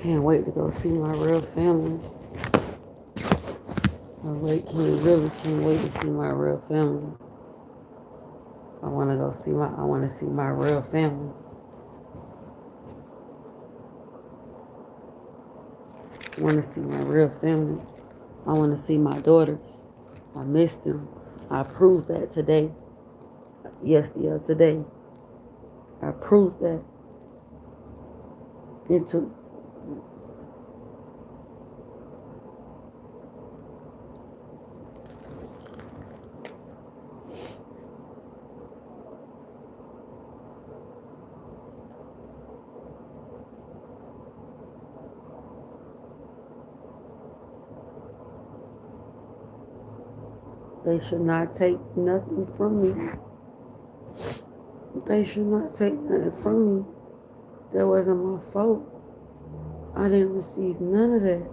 Can't wait to go see my real family. Can't wait to see my real family. I want to see my real family. I want to see my real family. I want to see my daughters. I miss them. I proved that today. Today. I proved that. It took. They should not take nothing from me. They should not take nothing from me. That wasn't my fault. I didn't receive none of that.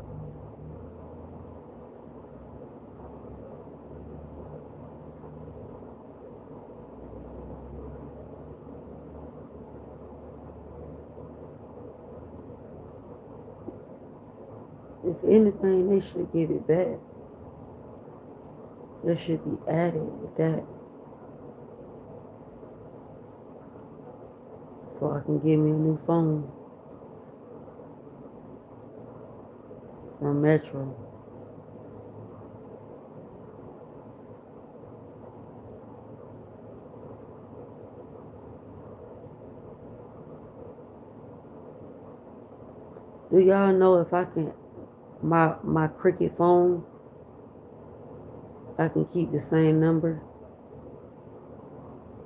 If anything, they should give it back. There should be added with that. So I can get me a new phone from Metro. Do y'all know if I can, my Cricket phone, I can keep the same number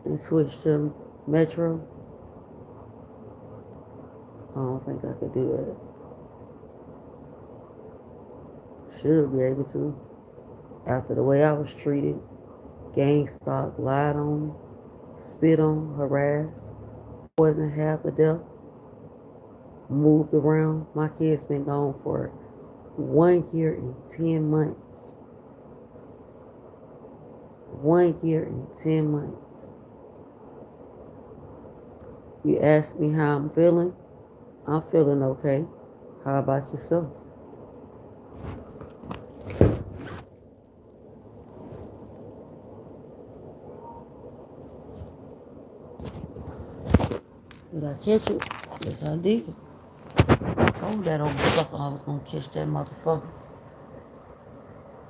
and switch to Metro? I don't think I could do that. Should be able to. After the way I was treated, gang stalked, lied on, spit on, harassed, wasn't half a death, moved around. My kid's been gone for 1 year and 10 months. 1 year and 10 months. You ask me how I'm feeling? I'm feeling okay. How about yourself? Did I catch it? Yes, I did. I told that old sucker I was gonna catch that motherfucker.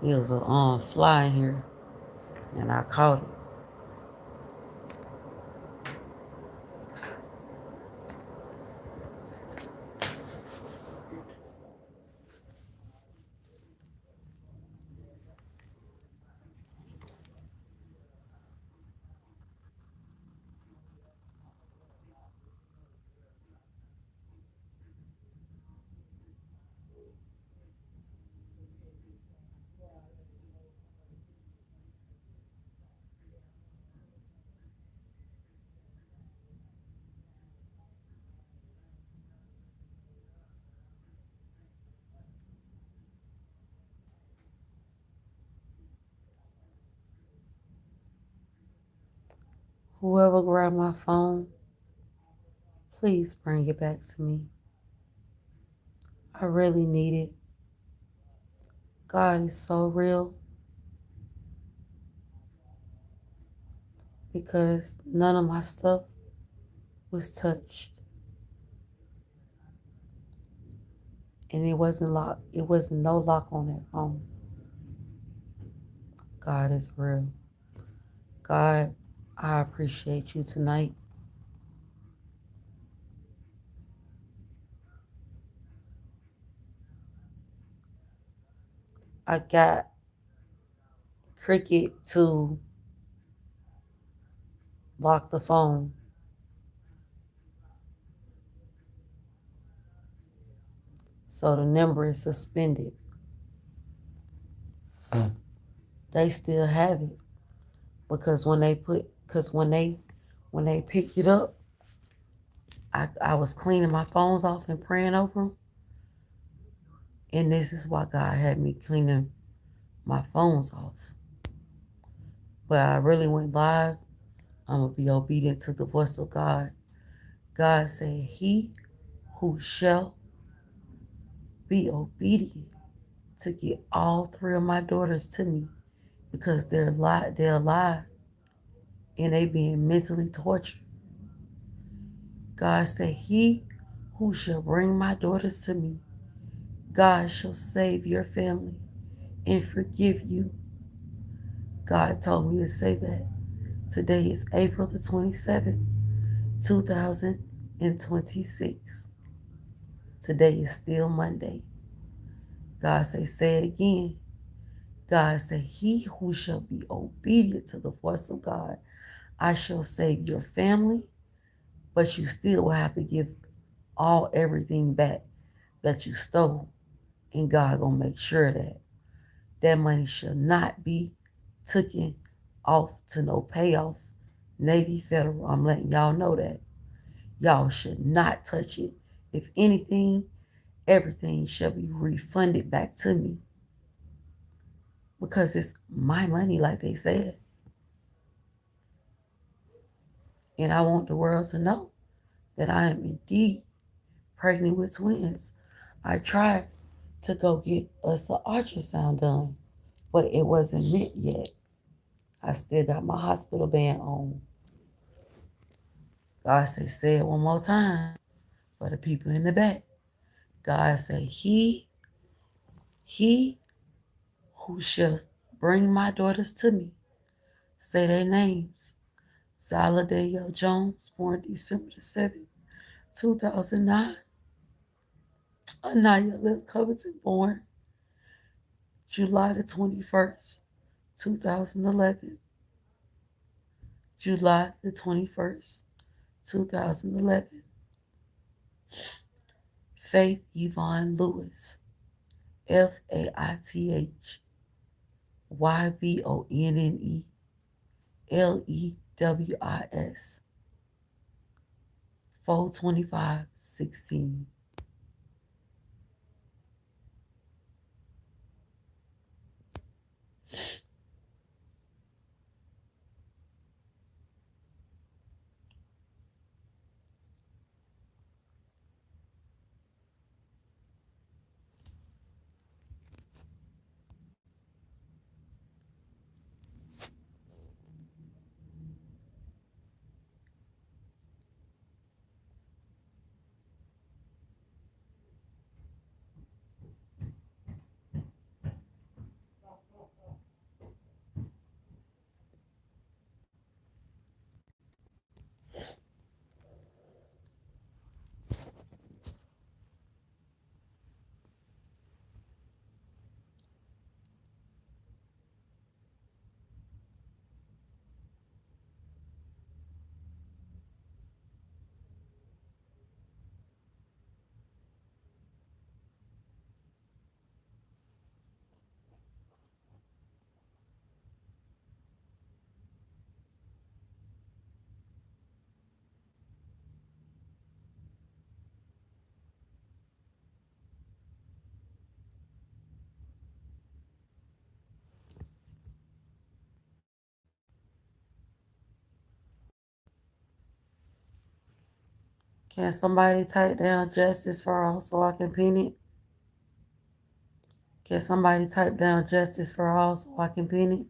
It was a fly in here, and I caught it. Whoever grabbed my phone, please bring it back to me. I really need it. God is so real because none of my stuff was touched. And it wasn't locked. It wasn't no lock on that phone. God is real. God, I appreciate you tonight. I got Cricket to lock the phone. So the number is suspended. They still have it. Because when they picked it up, I was cleaning my phones off and praying over them. And this is why God had me cleaning my phones off. But I really went live. I'm going to be obedient to the voice of God. God said, he who shall be obedient to get all three of my daughters to me because they're alive and they being mentally tortured. God said, he who shall bring my daughters to me, God shall save your family and forgive you. God told me to say that. Today is April the 27th, 2026. Today is still Monday. God say it again. God said, he who shall be obedient to the voice of God, I shall save your family, but you still will have to give everything back that you stole. And God gonna make sure that that money shall not be taken off to no payoff. Navy Federal, I'm letting y'all know that. Y'all should not touch it. If anything, everything shall be refunded back to me because it's my money, like they said. And I want the world to know that I am indeed pregnant with twins. I tried to go get us an ultrasound done, but it wasn't meant yet. I still got my hospital band on. God say it one more time for the people in the back. God say, he who shall bring my daughters to me, say their names. Zaladeo Jones, born December the 7th, 2009. Anaya Lil Covington, born July the 21st, 2011. July the 21st, 2011. Faith Yvonne Lewis, FAITHYVONNE LEWIS, 4/25/16. Can somebody type down justice for all so I can pin it? Can somebody type down justice for all so I can pin it?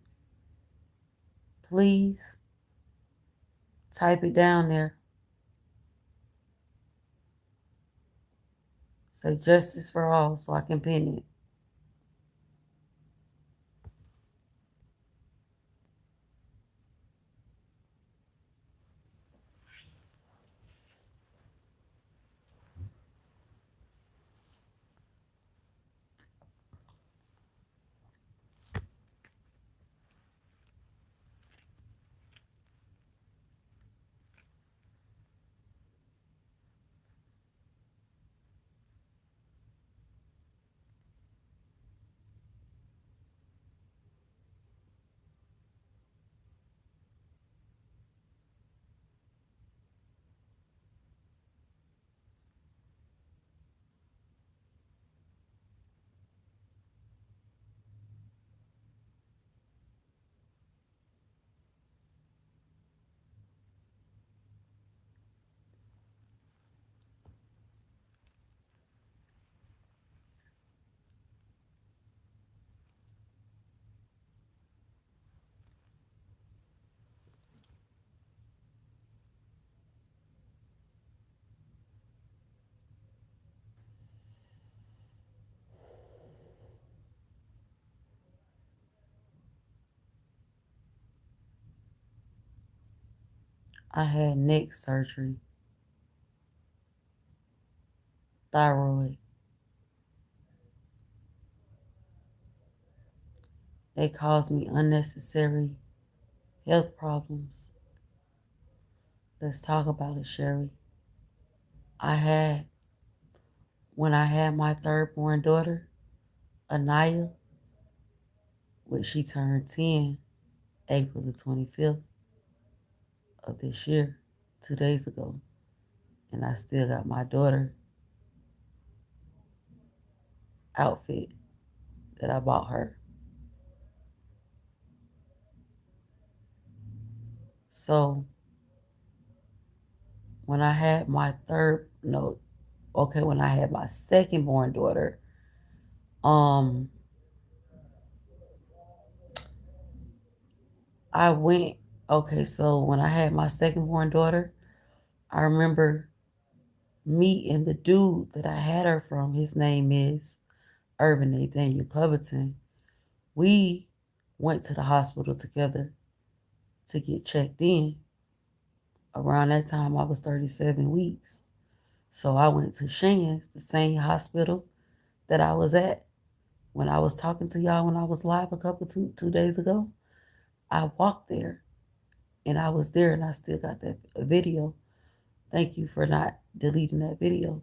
Please type it down there. Say justice for all so I can pin it. I had neck surgery, thyroid. They caused me unnecessary health problems. Let's talk about it, Sherry. I had, when I had my third born daughter, Anaya, which she turned 10 April the 25th of this year, 2 days ago. And I still got my daughter outfit that I bought her. So when I had my when I had my second born daughter, um, I went, so when I had my second born daughter, I remember meeting the dude that I had her from. His name is Urban Nathaniel Covington. We went to the hospital together to get checked in. Around that time, I was 37 weeks. So I went to Shands, the same hospital that I was at when I was talking to y'all when I was live a couple two days ago. I walked there and I was there and I still got that video. Thank you for not deleting that video.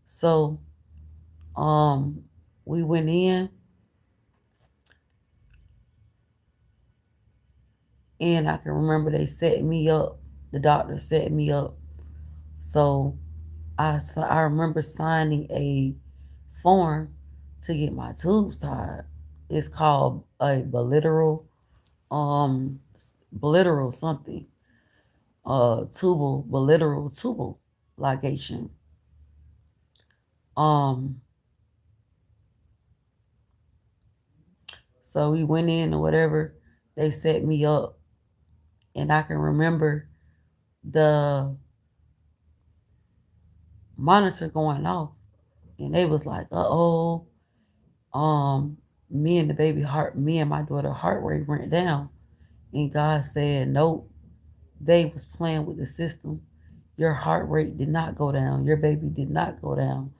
So we went in and I can remember they set me up. The doctor set me up. So I remember signing a form to get my tubes tied. It's called a biliteral something, biliteral tubal ligation. Um, so we went in or whatever. They set me up, and I can remember the monitor going off, and they was like, "Uh-oh, me and my daughter heart rate went down." And God said, "Nope, they was playing with the system. Your heart rate did not go down. Your baby did not go down,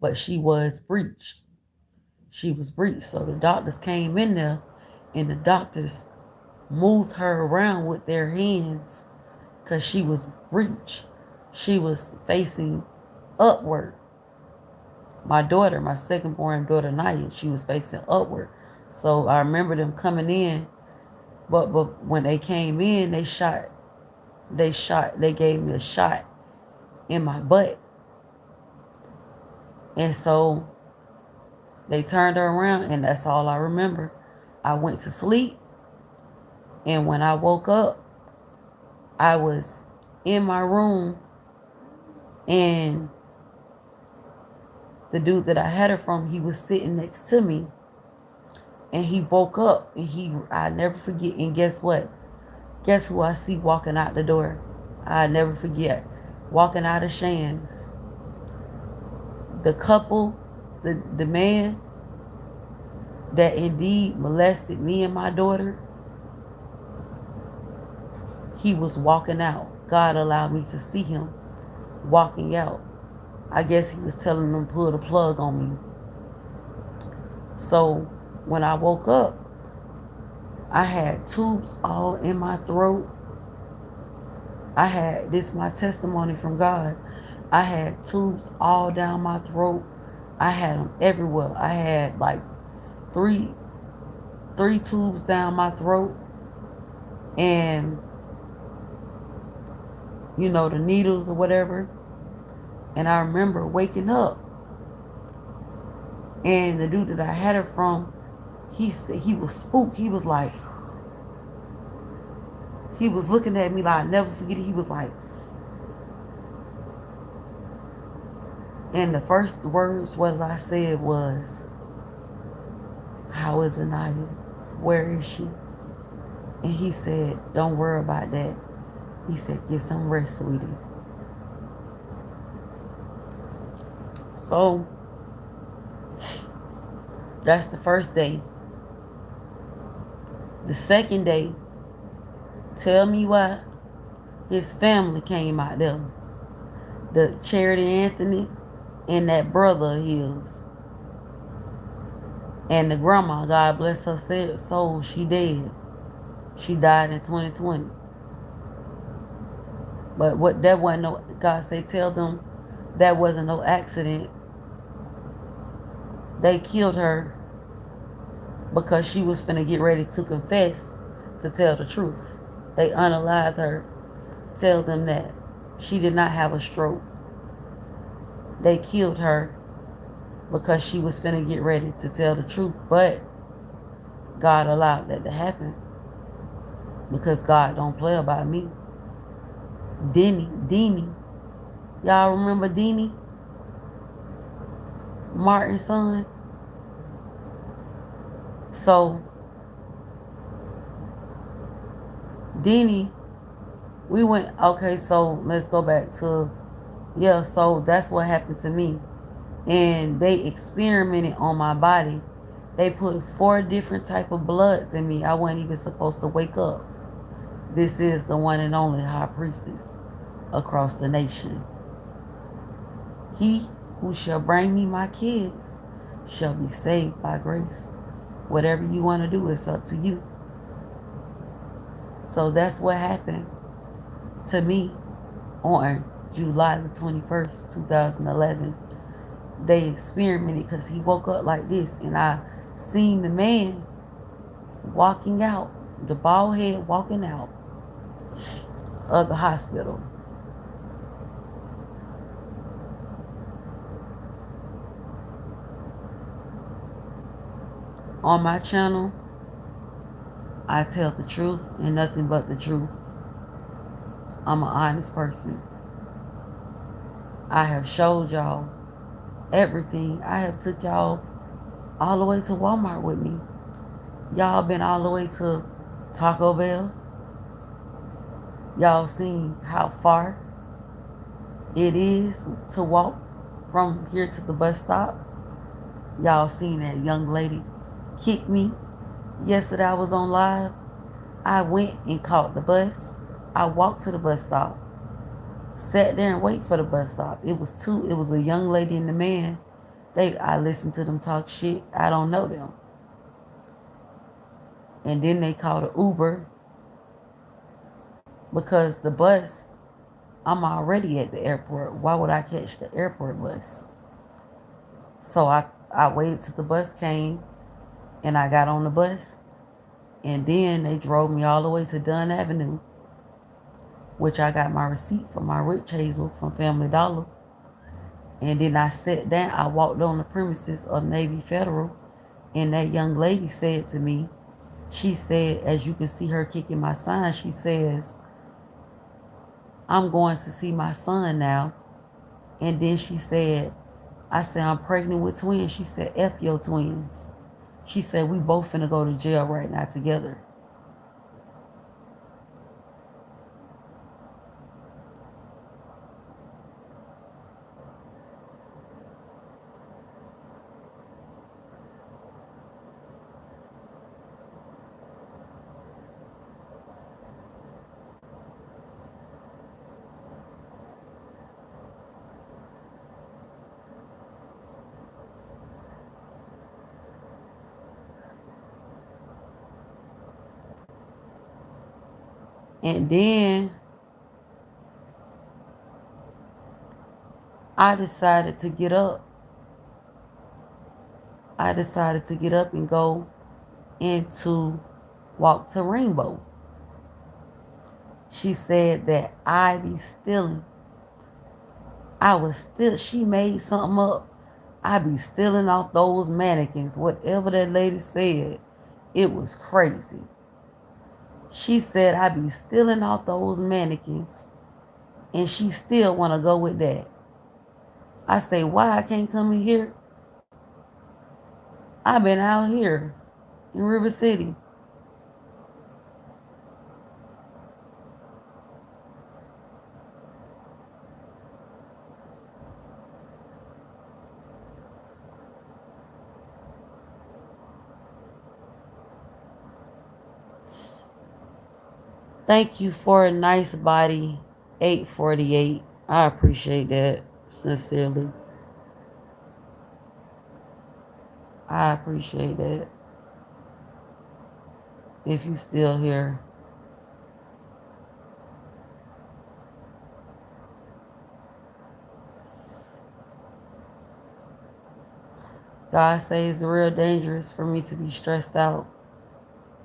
but she was breached. She was breached." So the doctors came in there, and the doctors moved her around with their hands because she was breached. She was facing upward. My second born daughter, Naya, she was facing upward. So I remember them coming in, but when they came in, they gave me a shot in my butt. And so they turned her around, and that's all I remember. I went to sleep, and when I woke up, I was in my room, and the dude that I had her from, he was sitting next to me, and he woke up, and I never forget. And guess what? Guess who I see walking out the door? I never forget. Walking out of Shands. The couple, the man that indeed molested me and my daughter, he was walking out. God allowed me to see him walking out. I guess he was telling them to pull the plug on me. So when I woke up, I had tubes all in my throat. This is my testimony from God. I had tubes all down my throat. I had them everywhere. I had like three tubes down my throat, and the needles or whatever. And I remember waking up, and the dude that I had her from, he said he was spooked. He was like, he was looking at me like, I'll never forget it. He was like, and the first words I said was, "How is Anaya? Where is she?" And he said, "Don't worry about that." He said, "Get some rest, sweetie." So that's the first day. The second day, tell me why His family came out there. The Charity Anthony and that brother of his. And the grandma, God bless her soul, she dead. She died in 2020. But what that wasn't no, God say tell them that wasn't no accident. They killed her because she was finna get ready to confess, to tell the truth. They unalived her. Tell them that she did not have a stroke. They killed her because she was finna get ready to tell the truth. But God allowed that to happen because God don't play about me. Deanie. Y'all remember Deanie? Martin's son? So, Deanie, we went, okay, so let's go back to, yeah, so that's what happened to me. And they experimented on my body. They put 4 different type of bloods in me. I wasn't even supposed to wake up. This is the one and only high priestess across the nation. He who shall bring me my kids shall be saved by grace. Whatever you want to do, it's up to you. So that's what happened to me on July the 21st, 2011. They experimented because he woke up like this, and I seen the man walking out, the bald head walking out of the hospital. On my channel, I tell the truth and nothing but the truth. I'm an honest person. I have showed y'all everything. I have took y'all all the way to Walmart with me. Y'all been all the way to Taco Bell. Y'all seen how far it is to walk from here to the bus stop. Y'all seen that young lady kick me. Yesterday I was on live. I went and caught the bus. I walked to the bus stop. Sat there and wait for the bus stop. It was a young lady and a man. I listened to them talk shit. I don't know them. And then they called an Uber because the bus, I'm already at the airport. Why would I catch the airport bus? So I waited till the bus came and I got on the bus. And then they drove me all the way to Dunn Avenue, which I got my receipt for my Rich Hazel from Family Dollar. And then I sat down. I walked on the premises of Navy Federal. And that young lady said to me, she said, as you can see her kicking my sign, she says, I'm going to see my son now. And then she said, I said, I'm pregnant with twins. She said, F your twins. She said, we both finna go to jail right now together. And then I decided to get up. I decided to get up and go into Walk to Rainbow. She said that I be stealing. She made something up. I be stealing off those mannequins. Whatever that lady said, it was crazy. She said I be stealing off those mannequins, and she still want to go with that. I say, why I can't come in here? I've been out here in River City. Thank you for a nice body, 848. I appreciate that sincerely. I appreciate that. If you still here. God say it's real dangerous for me to be stressed out.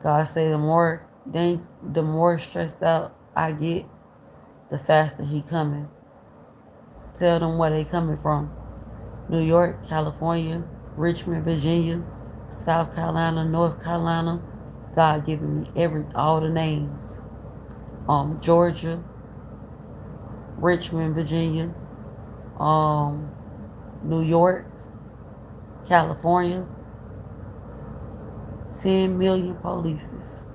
God say the more stressed out I get, the faster he coming. Tell them where they coming from. New York, California, Richmond, Virginia, South Carolina, North Carolina. God giving me all the names. Georgia, Richmond, Virginia, New York, California, 10 million polices.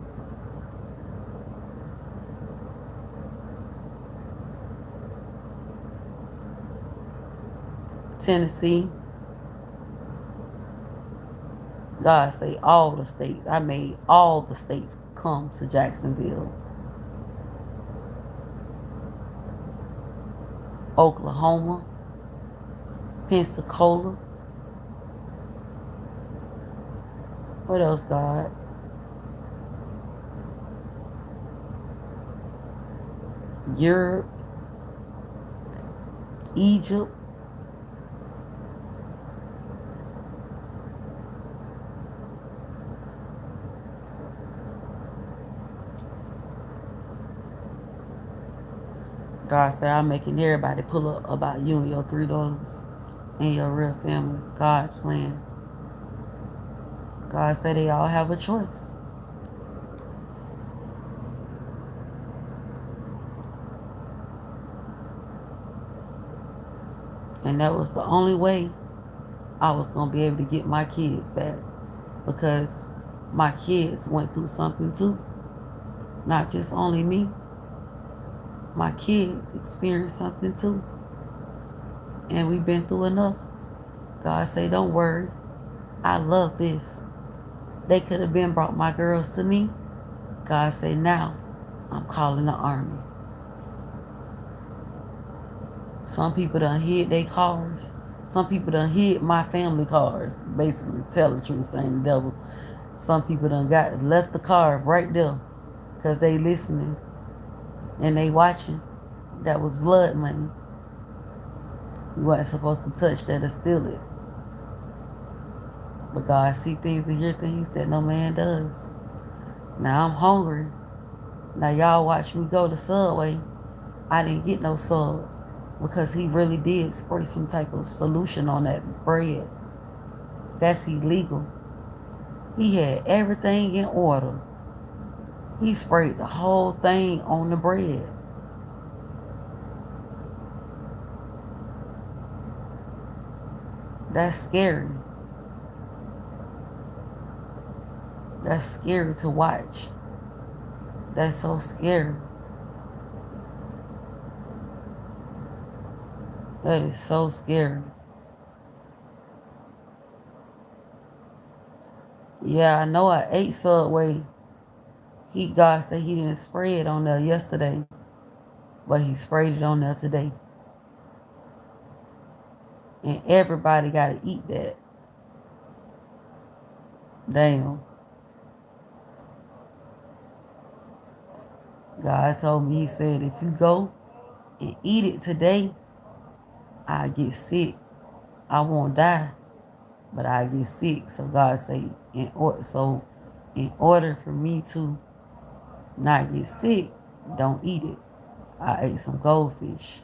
Tennessee. God say all the states. I made all the states come to Jacksonville. Oklahoma, Pensacola. What else, God? Europe, Egypt. God said, I'm making everybody pull up about you and your $3 and your real family. God's plan. God said they all have a choice. And that was the only way I was going to be able to get my kids back. Because my kids went through something too. Not just only me. My kids experienced something too. And we've been through enough. God say, don't worry. I love this. They could have been brought my girls to me. God say, now I'm calling the army. Some people done hid their cars. Some people done hid my family cars. Basically, tell the truth, saying the devil. Some people done left the car right there because they listening and they watching. That was blood money. You wasn't supposed to touch that or steal it. But God see things and hear things that no man does. Now I'm hungry. Now y'all watch me go to Subway. I didn't get no sub because he really did spray some type of solution on that bread. That's illegal. He had everything in order. He sprayed the whole thing on the bread. That's scary. That's scary to watch. That's so scary. That is so scary. Yeah, I know I ate Subway. God said he didn't spray it on there yesterday, but he sprayed it on there today. And everybody got to eat that. Damn. God told me, he said, if you go and eat it today, I get sick. I won't die, but I get sick. So God said, in order for me to not get sick, don't eat it. I ate some goldfish.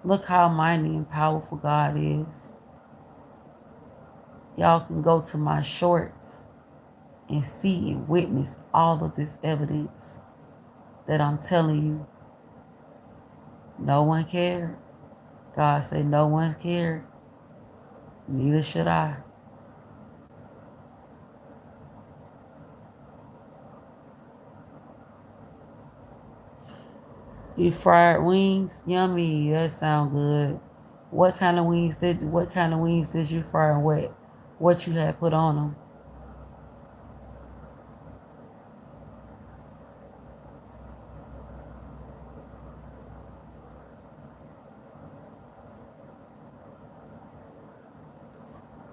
Look how mighty and powerful God is. Y'all can go to my shorts and see and witness all of this evidence that I'm telling you. No one cared. God said no one cared. Neither should I. You fried wings? Yummy. That sound good. What kind of wings did you fry and what? what you had put on them.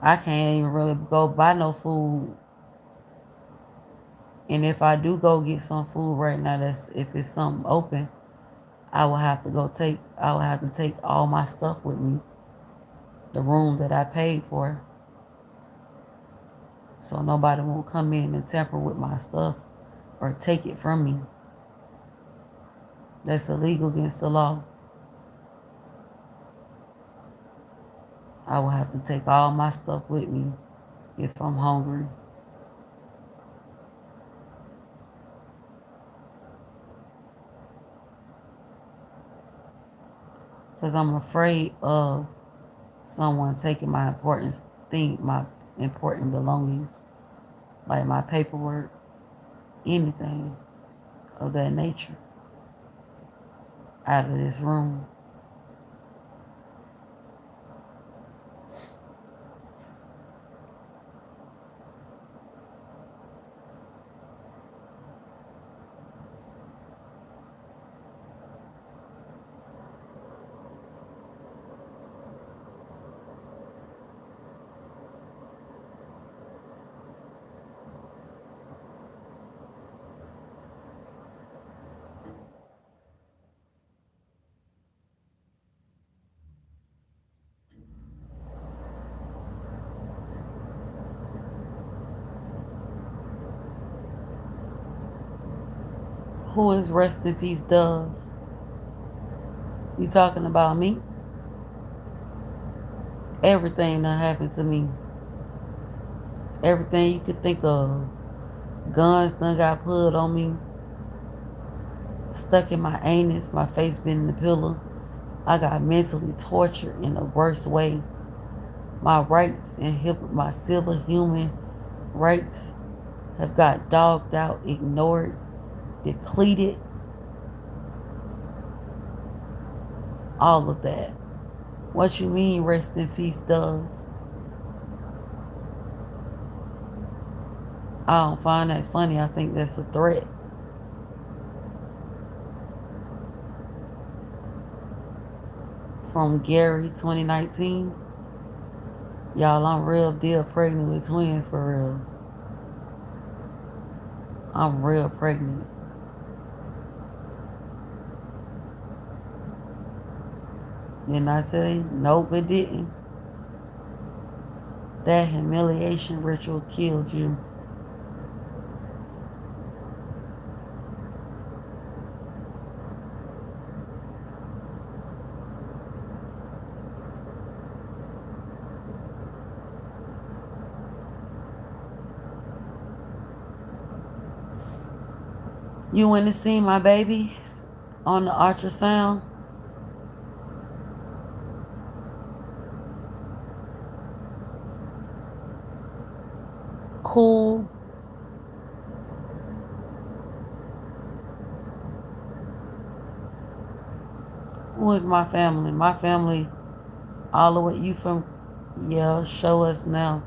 I can't even really go buy no food. And if I do go get some food right now, that's if it's something open, I will have to take all my stuff with me. The room that I paid for. So nobody won't come in and tamper with my stuff or take it from me. That's illegal against the law. I will have to take all my stuff with me if I'm hungry. Because I'm afraid of someone taking my important belongings, like my paperwork, anything of that nature, out of this room. Who is rest in peace, Dove? You talking about me? Everything that happened to me. Everything you could think of. Guns done got put on me. Stuck in my anus. My face been in the pillow. I got mentally tortured in the worst way. My rights and my civil human rights have got dogged out, ignored, depleted. All of that. What you mean, rest in peace, Dove? I don't find that funny. I think that's a threat. From Gary 2019. Y'all, I'm real deal pregnant with twins for real. I'm real pregnant. Didn't I tell you? Nope, it didn't. That humiliation ritual killed you. You went to see my babies on the ultrasound? Cool. Who is my family? My family, all the way, you from, yeah, show us now.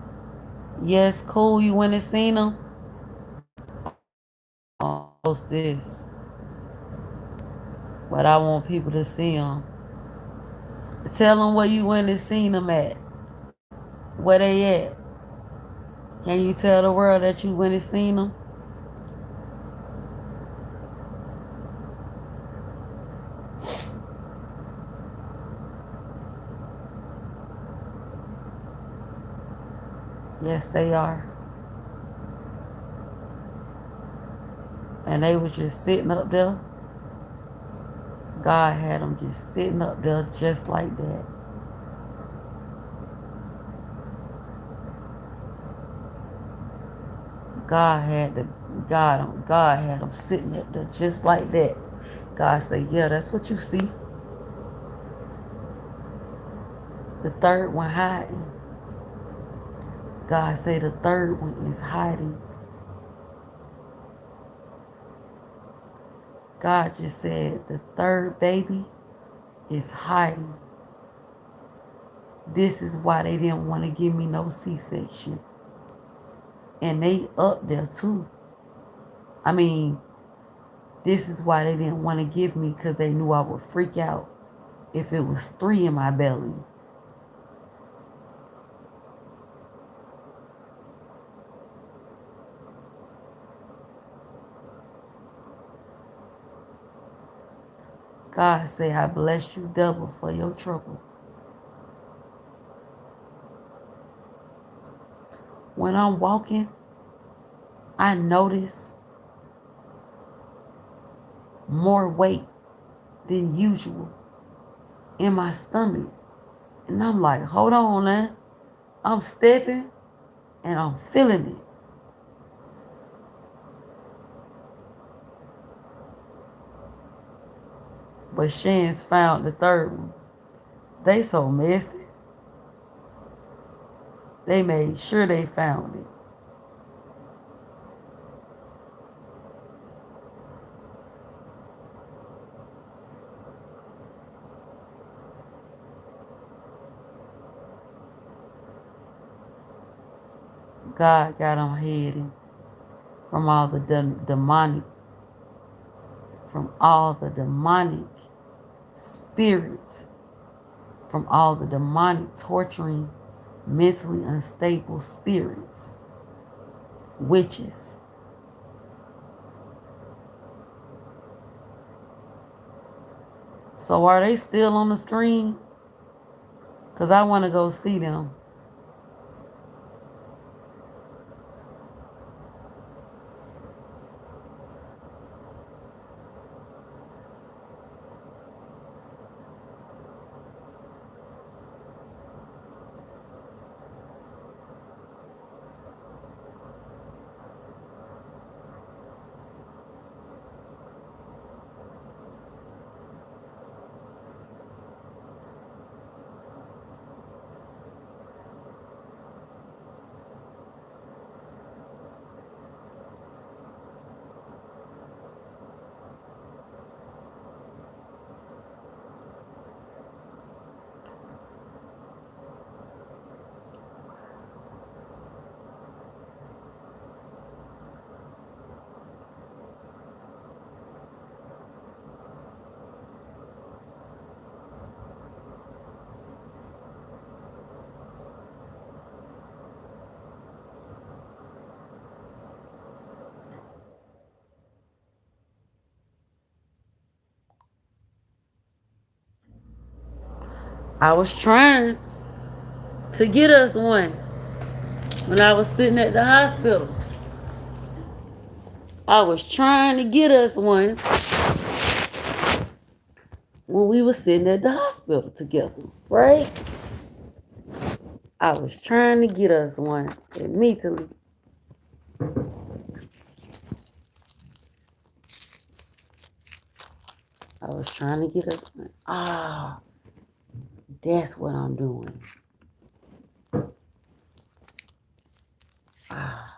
Yes, cool, you went and seen them? Post this. But I want people to see them. Tell them where you went and seen them at. Where they at? Can you tell the world that you went and seen them? Yes, they are. And they were just sitting up there. God had them just sitting up there just like that. God had them sitting up there just like that. God said, yeah, that's what you see. The third one hiding. God said the third one is hiding. God just said the third baby is hiding. This is why they didn't want to give me no C-section. And they up there too. I mean, this is why they didn't want to give me, because they knew I would freak out if it was 3 in my belly. God say, I bless you double for your trouble. When I'm walking, I notice more weight than usual in my stomach. And I'm like, hold on now. I'm stepping and I'm feeling it. But Shan's found the third one. They so messy. They made sure they found it. God got them hidden from all the demonic, from all the demonic spirits, from all the demonic torturing, mentally unstable spirits, witches. So are they still on the screen? Because I want to go see them. I was trying to get us one when I was sitting at the hospital. I was trying to get us one when we were sitting at the hospital together, right? I was trying to get us one immediately. I was trying to get us one. Ah, that's what I'm doing. Ah.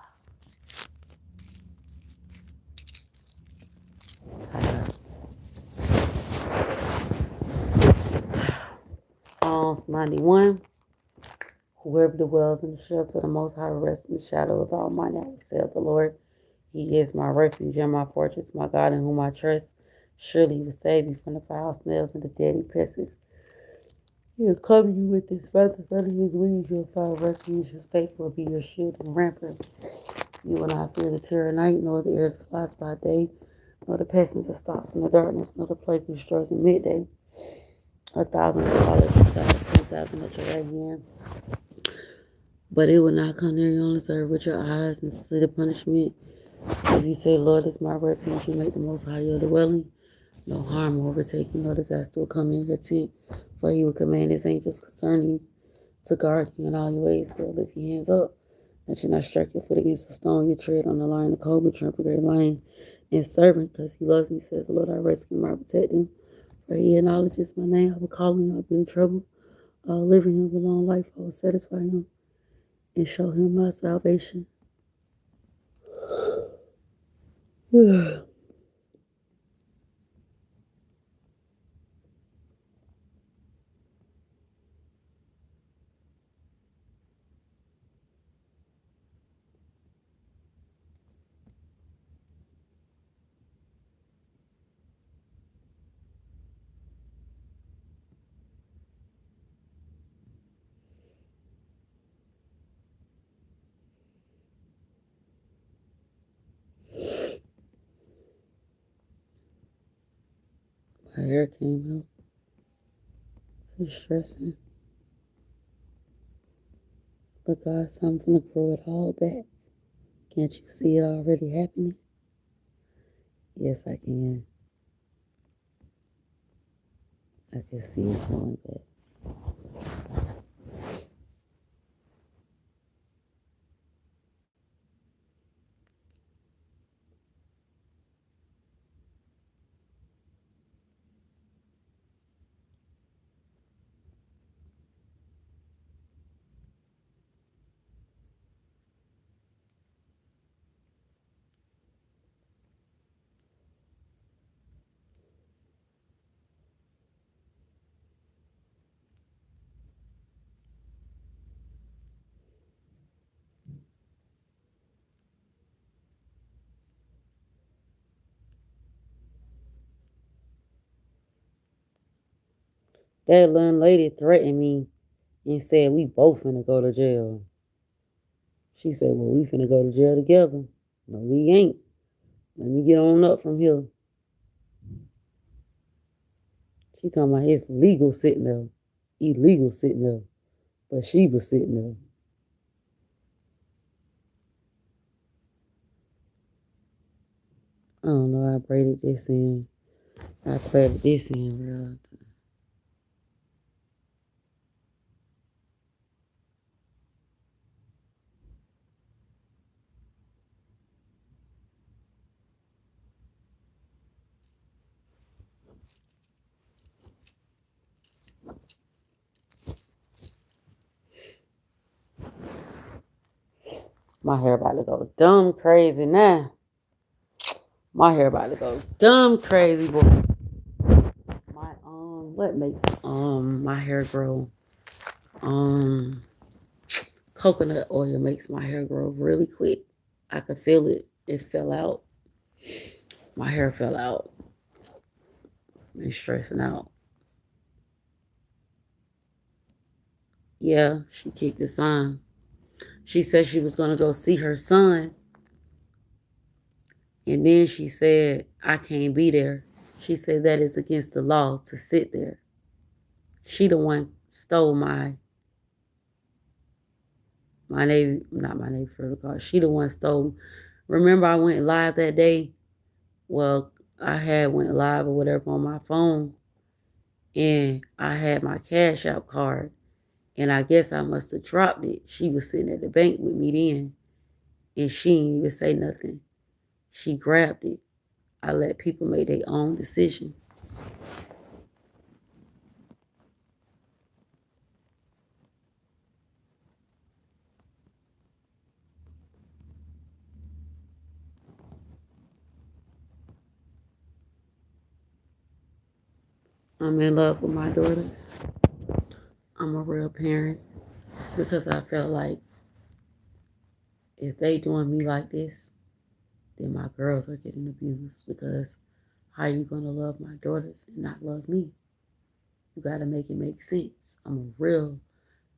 Psalms 91. Whoever dwells in the shelter of the Most High rests in the shadow of the Almighty. I will say of the Lord, He is my refuge and my fortress, my God in whom I trust. Surely He will save me from the foul snails and the deadly pestilence. He will cover you with His feathers, under His wings you will find refuge. His faithful will be your shield and rampart. You will not fear the terror of night, nor the air that flies by day, nor the pestilence that stalks in the darkness, nor the plague which destroys in midday. 1,000 will fall at your side, 10,000 at your right hand, but it will not come near you. Only serve with your eyes and see the punishment. If you say, Lord is my refuge, you make the Most High your dwelling. No harm will overtake you, no disaster will come near your tent. For He will command His angels concerning you to guard you in all your ways. They'll lift your hands up, that you not strike your foot against a stone. You tread on the lion, the cobra, trample great lion, and servant, because He loves me, says the Lord. I rescue him, I protect him. For He acknowledges my name. I will call him, I will be in trouble. I will deliver him with long life. I will satisfy him and show him my salvation. My hair came out. It's stressing. But God, so I'm finna grow it all back. Can't you see it already happening? Yes, I can. I can see it going back. That little lady threatened me and said we both finna go to jail. She said, well, we finna go to jail together. No, we ain't. Let me get on up from here. She talking about it's legal sitting there, illegal sitting there, but she was sitting there. I don't know. I braided this in. I plaited this in real. My hair about to go dumb crazy now. My hair about to go dumb crazy, boy. My what makes my hair grow? Coconut oil makes my hair grow really quick. I could feel it. It fell out. My hair fell out. I'm stressing out. Yeah, she kicked the sign. She said she was gonna go see her son. And then she said, I can't be there. She said that is against the law to sit there. She the one stole my Navy, not my Navy for the car. She the one stole. Remember I went live that day? Well, I had went live or whatever on my phone. And I had my Cash App card. And I guess I must have dropped it. She was sitting at the bank with me then. And she didn't even say nothing. She grabbed it. I let people make their own decision. I'm in love with my daughters. I'm a real parent because I felt like if they doing me like this, then my girls are getting abused because how you gonna love my daughters and not love me? You gotta make it make sense. I'm a real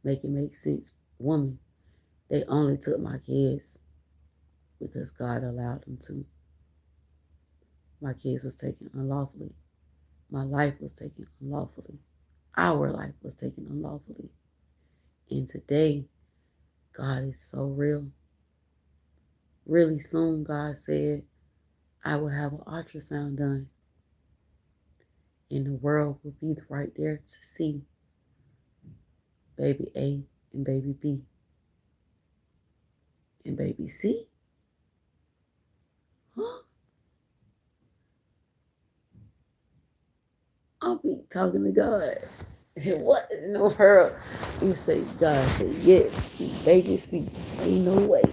make it make sense woman. They only took my kids because God allowed them to. My kids was taken unlawfully. My life was taken unlawfully. Our life was taken unlawfully. And today, God is so real. Really soon, God said, I will have an ultrasound done. And the world will be right there to see baby A and baby B and baby C. Huh? I'll be talking to God. And what in the world? You say, God said, yes, baby C. Ain't no way.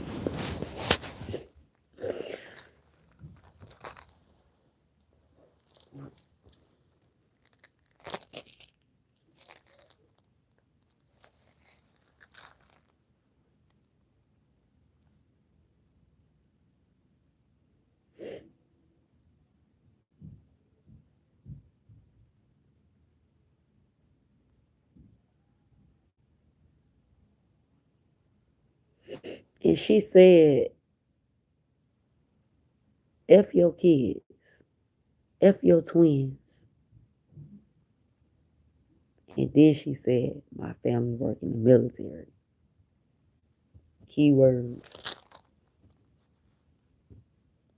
And she said, F your kids, F your twins. And then she said, my family work in the military. Keyword.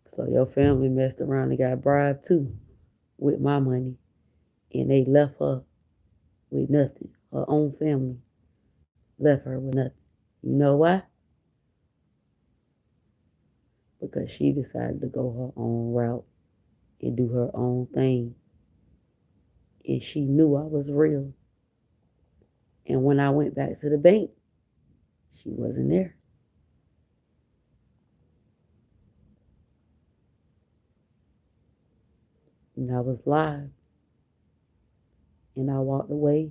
So your family messed around and got bribed too with my money. And they left her with nothing. Her own family left her with nothing. You know why? Because she decided to go her own route and do her own thing. And she knew I was real. And when I went back to the bank, she wasn't there. And I was live. And I walked away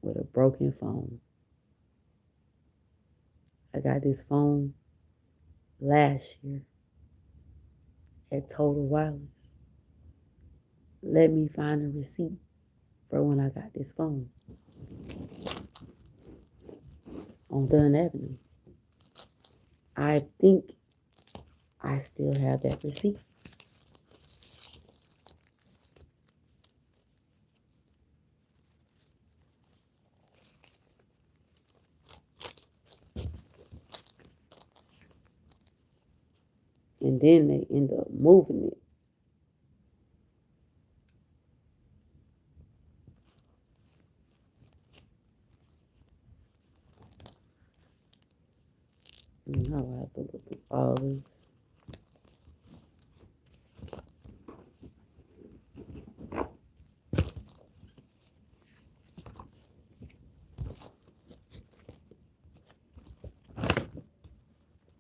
with a broken phone. I got this phone last year at Total Wireless. Let me find a receipt for when I got this phone on Dunn Avenue. I think I still have that receipt. And then they end up moving it. Now I have to look at all this.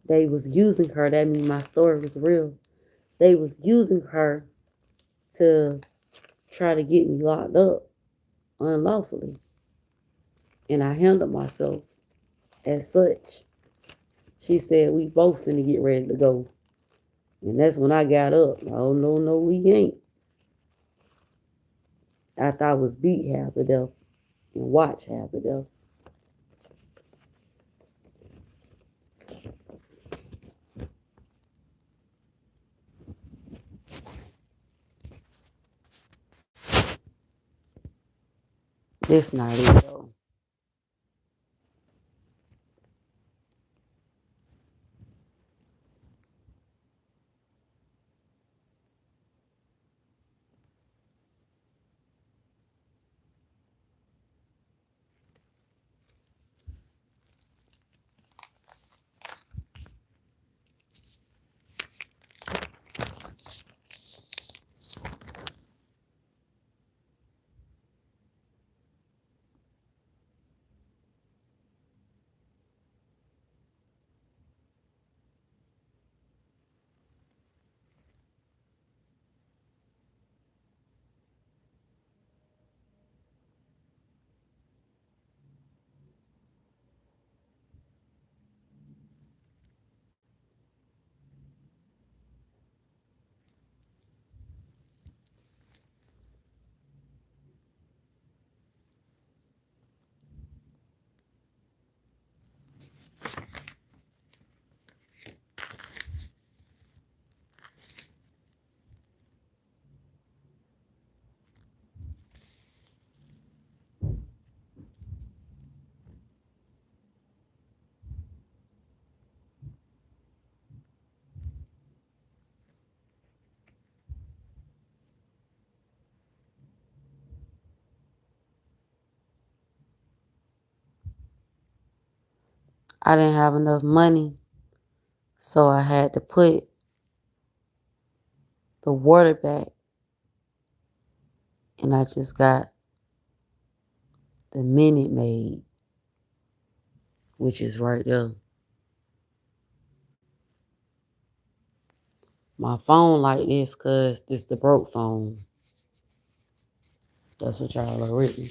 They was using her. That means my story was real. They was using her to try to get me locked up unlawfully. And I handled myself as such. She said, we both finna get ready to go. And that's when I got up. Oh, no, we ain't. After I was beat half to death and watched half to death. That's not it, though. I didn't have enough money, so I had to put the water back. And I just got the Minute Maid, which is right there. My phone like this because this the broke phone. That's what y'all are written.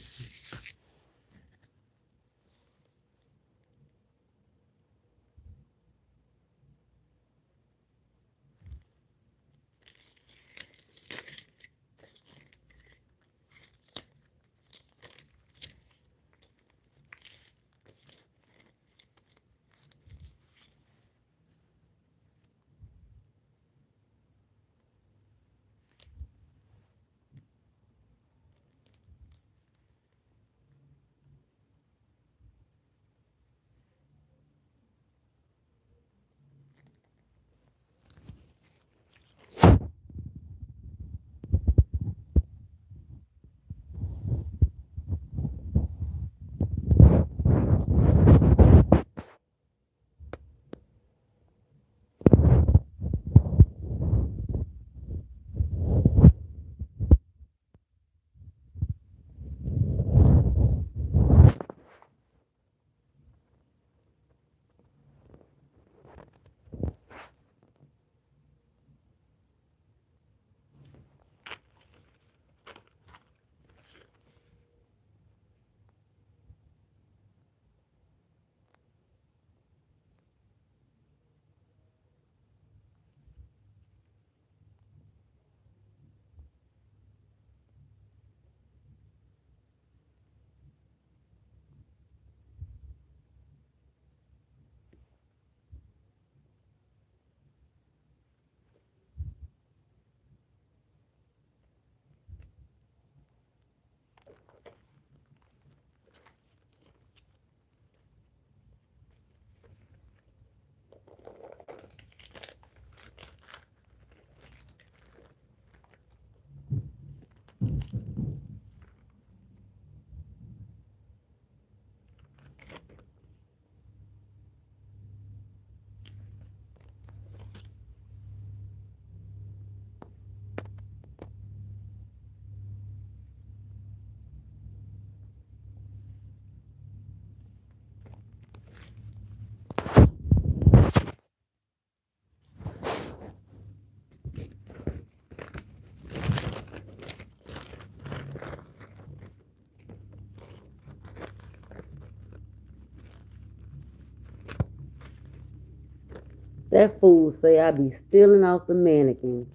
That fool say I be stealing off the mannequin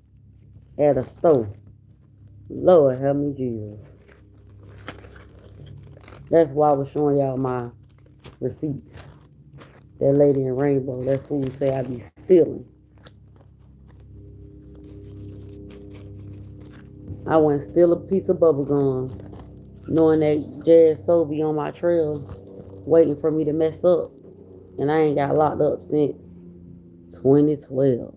at a store. Lord help me, Jesus. That's why I was showing y'all my receipts. That lady in rainbow, that fool say I be stealing. I went steal a piece of bubble gum, knowing that Jazz Soul be on my trail, waiting for me to mess up. And I ain't got locked up since 2012.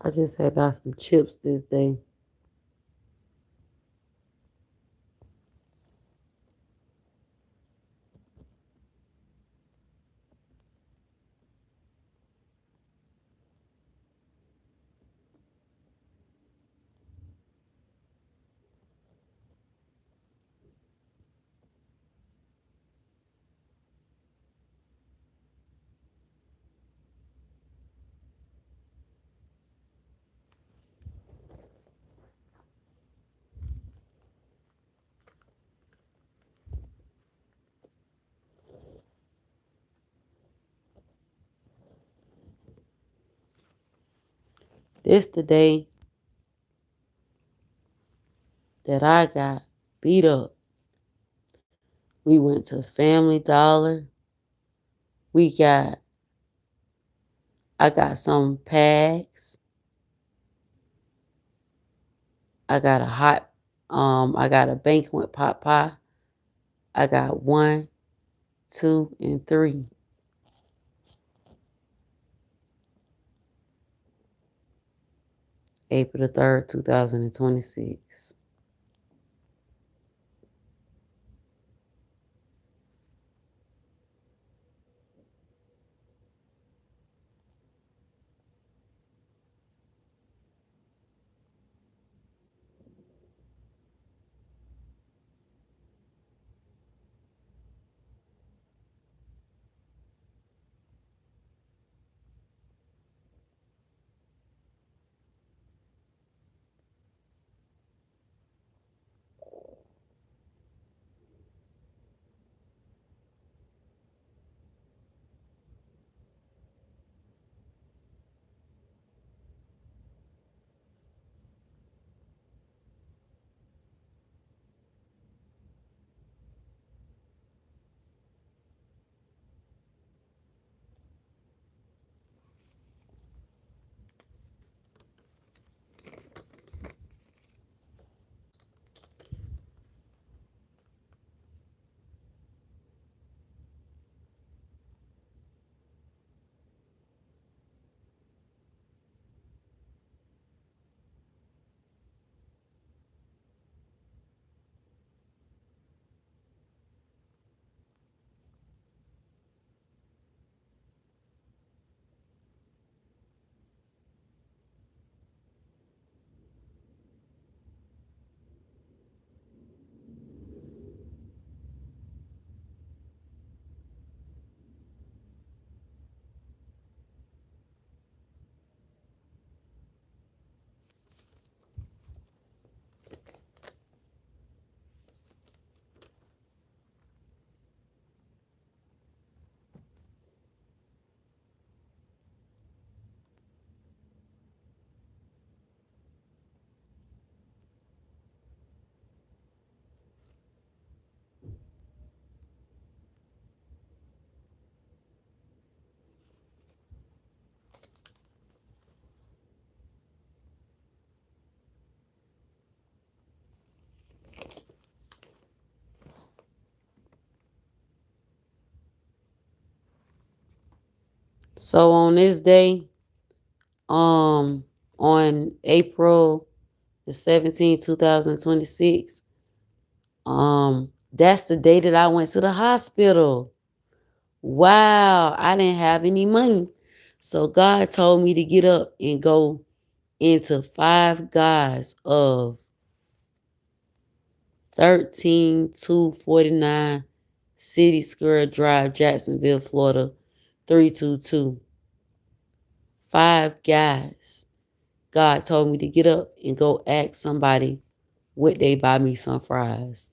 I just had got some chips this day. This the day that I got beat up. We went to Family Dollar. We got I got some pads. I got a I got a banquet pot pie. I got 1, 2, and 3. April the 3rd, 2026. So on this day, um, on April the 17th, 2026, that's the day that I went to the hospital. Wow, I didn't have any money. So God told me to get up and go into Five Guys of 13249 City Square Drive, Jacksonville, Florida, 322. Five Guys. God told me to get up and go ask somebody would they buy me some fries.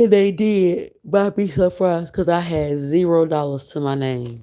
And they did buy me some fries because I had $0 to my name.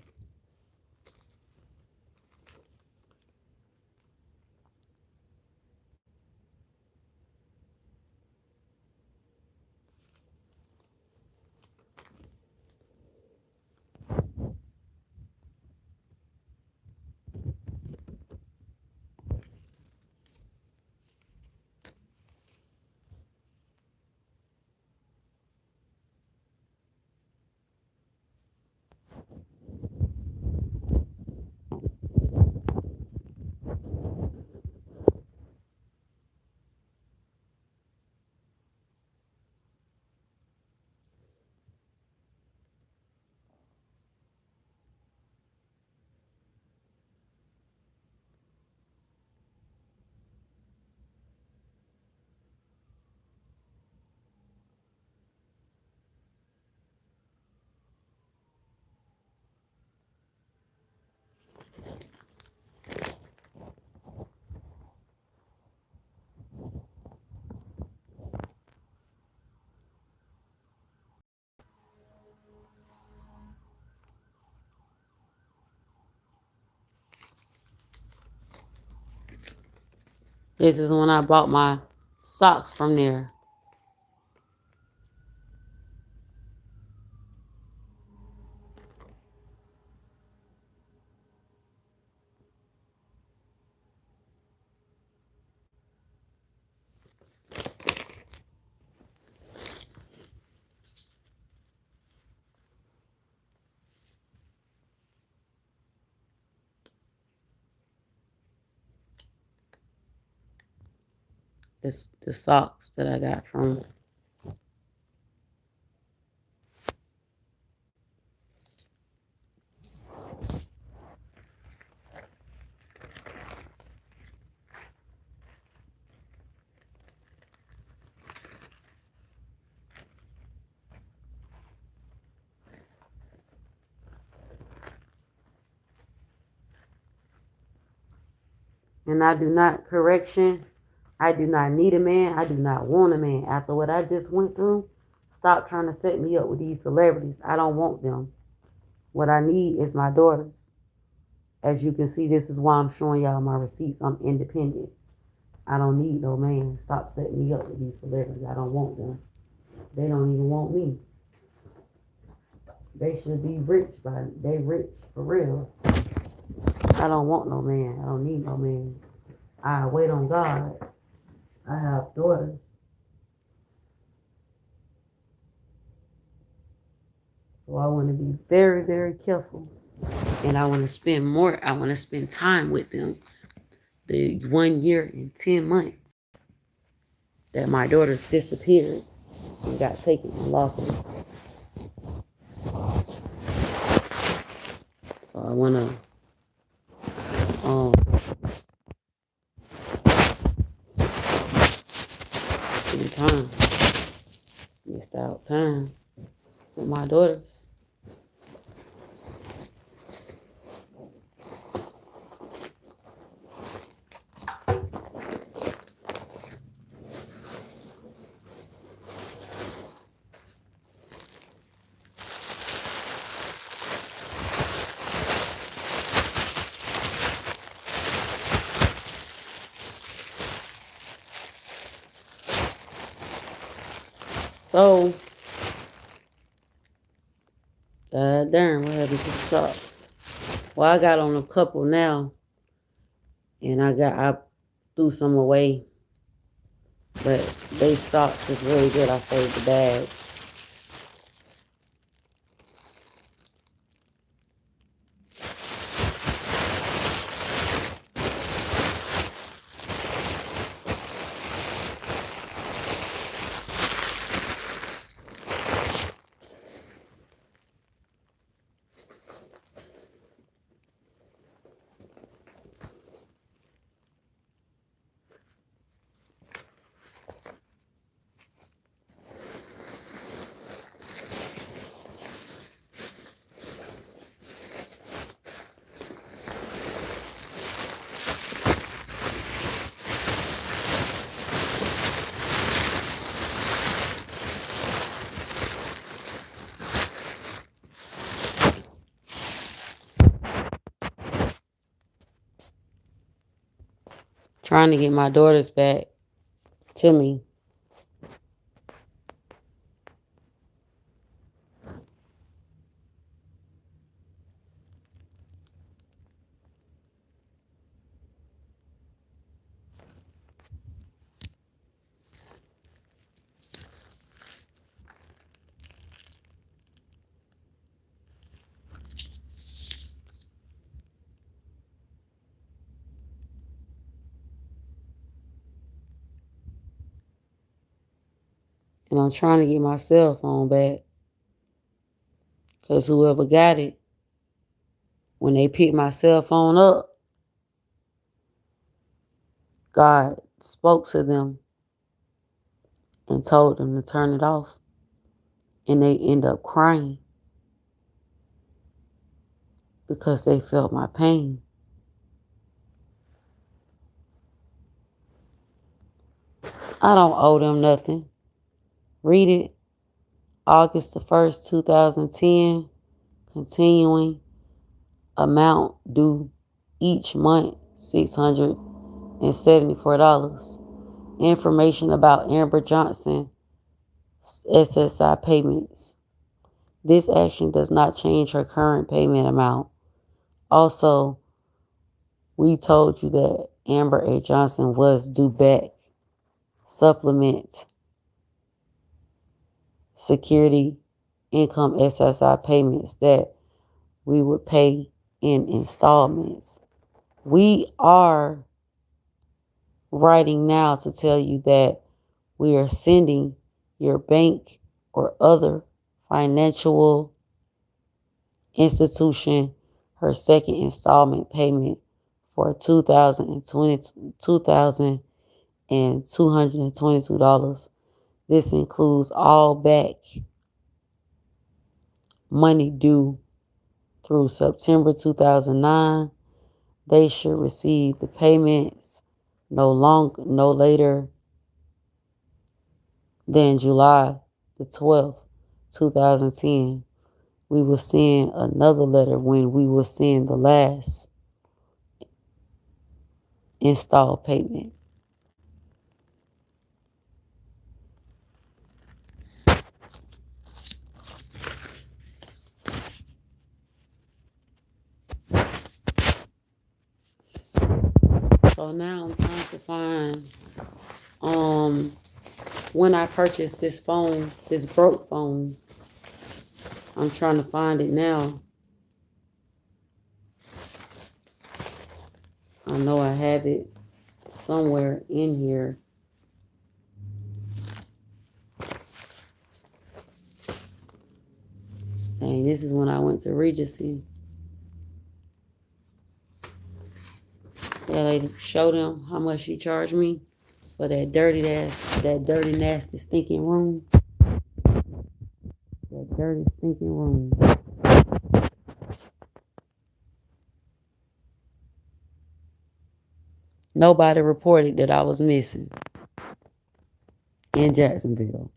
This is when I bought my socks from there. It's the socks that I got from and I do not I do not need a man. I do not want a man. After what I just went through, stop trying to set me up with these celebrities. I don't want them. What I need is my daughters. As you can see, this is why I'm showing y'all my receipts. I'm independent. I don't need no man. Stop setting me up with these celebrities. I don't want them. They don't even want me. They should be rich, but they rich for real. I don't want no man. I don't need no man. I wait on God. I have daughters. So I want to be very, very careful. And I want to spend time with them. The 1 year and 10 months that my daughters disappeared and got taken unlawfully. So I want to spend time, missed out time with my daughters. So, god darn, what happened to the socks? Well, I got on a couple now, and I threw some away, but they socks is really good. I saved the bag. Trying to get my daughters back to me. And I'm trying to get my cell phone back. Because whoever got it, when they picked my cell phone up, God spoke to them and told them to turn it off. And they end up crying because they felt my pain. I don't owe them nothing. Read it. August the 1st, 2010. Continuing amount due each month, $650. $74. Information about Amber Johnson SSI payments. This action does not change her current payment amount. Also, we told you that Amber A. Johnson was due back supplement security income SSI payments that we would pay in installments. We are writing now to tell you that we are sending your bank or other financial institution her second installment payment for $2,222. This includes all back money due through September 2009. They should receive the payments no later than July the 12th, 2010. We will send another letter when we will send the last install payment. So now I'm trying to find when I purchased this phone, this broke phone. I'm trying to find it now. I know I have it somewhere in here. And this is when I went to Regency. That lady showed them how much she charged me for that dirty, nasty, stinking room. That dirty, stinking room. Nobody reported that I was missing in Jacksonville.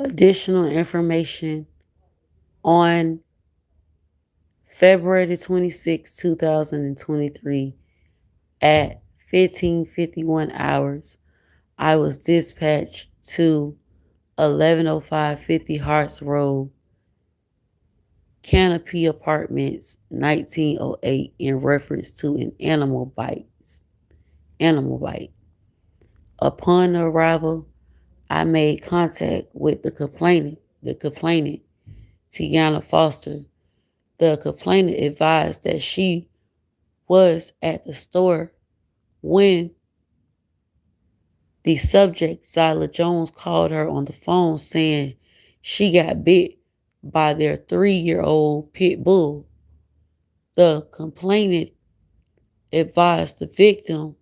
Additional information on February the 26th, 2023 at 15:51 hours, I was dispatched to 110550 Harts Road, Canopy Apartments, 1908, in reference to an animal bite. Animal bite. Upon arrival, I made contact with the complainant, Tiana Foster. The complainant advised that she was at the store when the subject, Zyla Jones, called her on the phone saying she got bit by their 3-year-old pit bull. The complainant advised the victim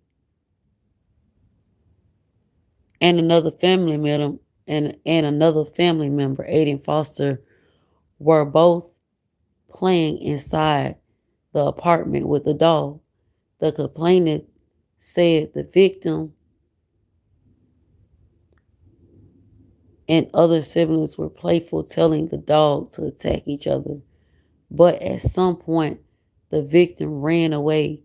and another family member Aiden Foster, were both playing inside the apartment with the dog. The complainant said the victim and other siblings were playful, telling the dog to attack each other. But at some point, the victim ran away,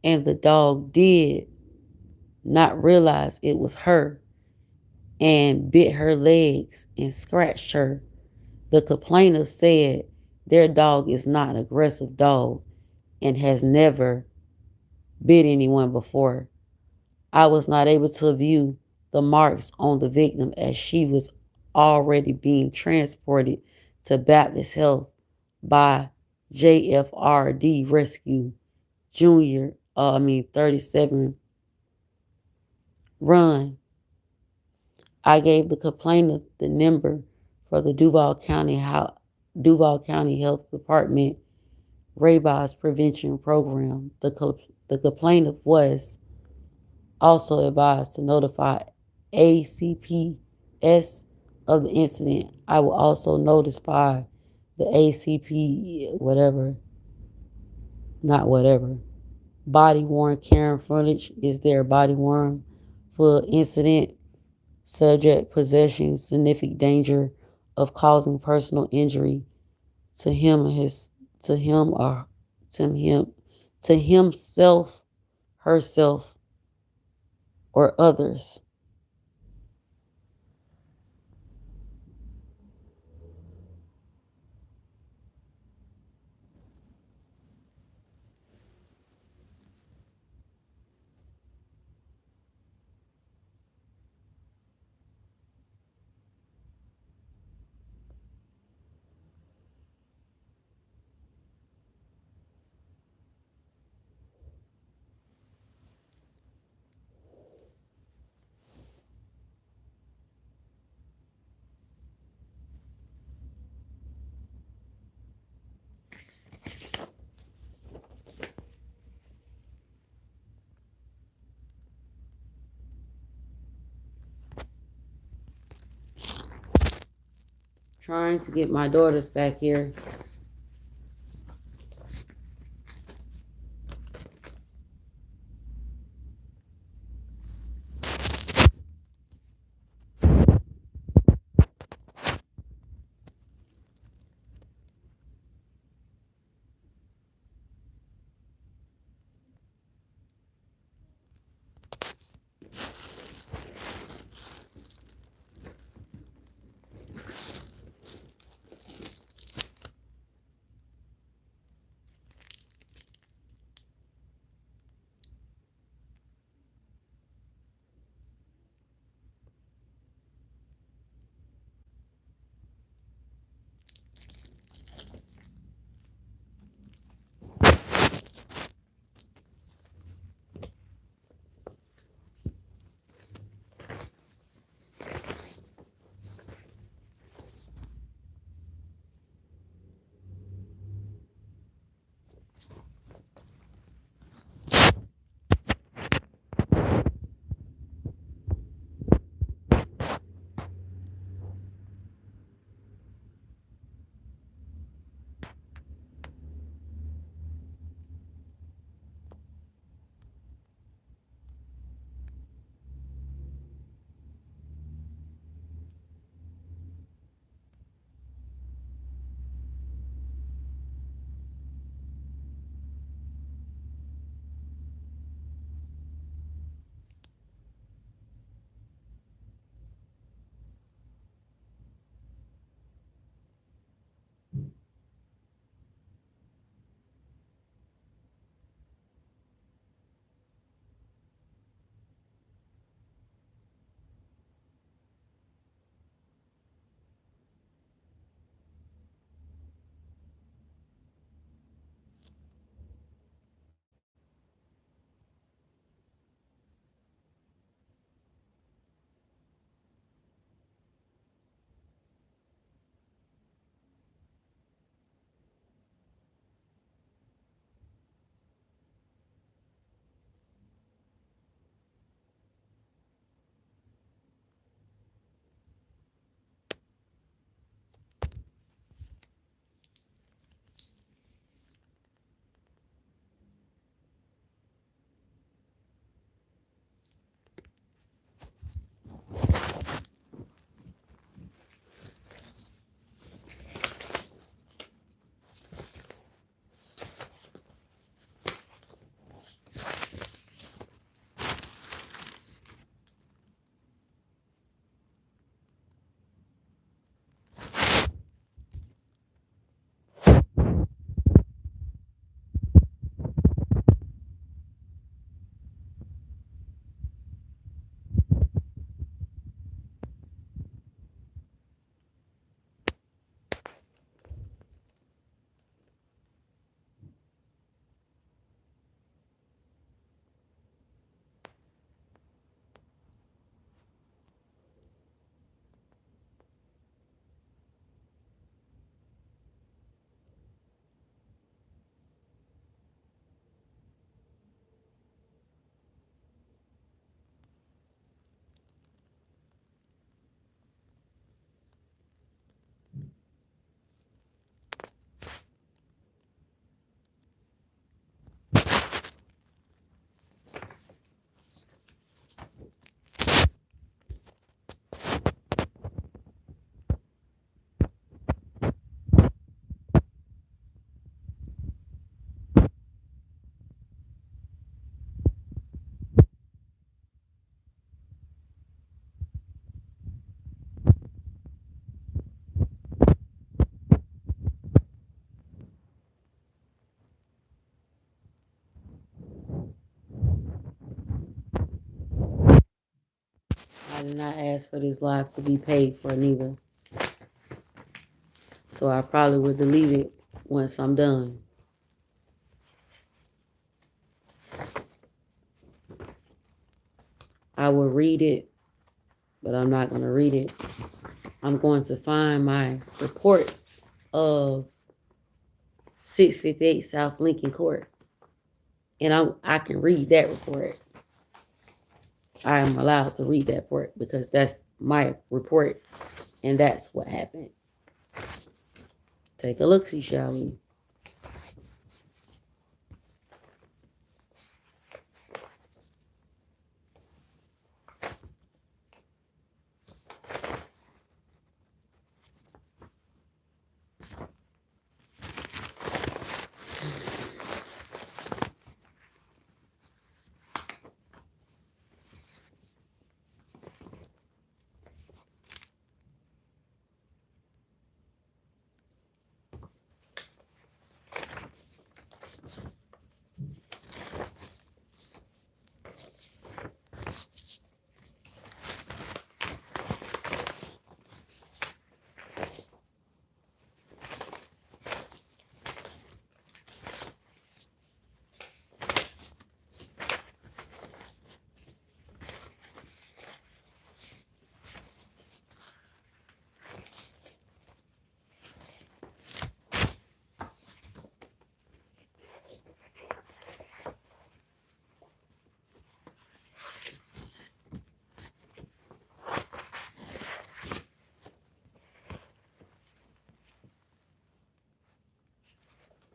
and the dog did not realize it was her and bit her legs and scratched her. The complainant said their dog is not an aggressive dog and has never bit anyone before. I was not able to view the marks on the victim as she was already being transported to Baptist Health by JFRD Rescue Junior, 37 Run. I gave the complainant the number for the Duval County Health Department rabies prevention program. The complainant was also advised to notify ACPS of the incident. I will also notify the ACP body worn Karen frontage is their body worn for incident. Subject possessing significant danger of causing personal injury to him to him or to him to himself, herself, or others. Trying to get my daughters back here. did not ask for this live to be paid for neither. So I probably will delete it once I'm done. I will read it, but I'm not going to read it. I'm going to find my reports of 658 South Lincoln Court. And I can read that report. I am allowed to read that report because that's my report and that's what happened. Take a look-see, shall we?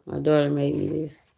My daughter made me this.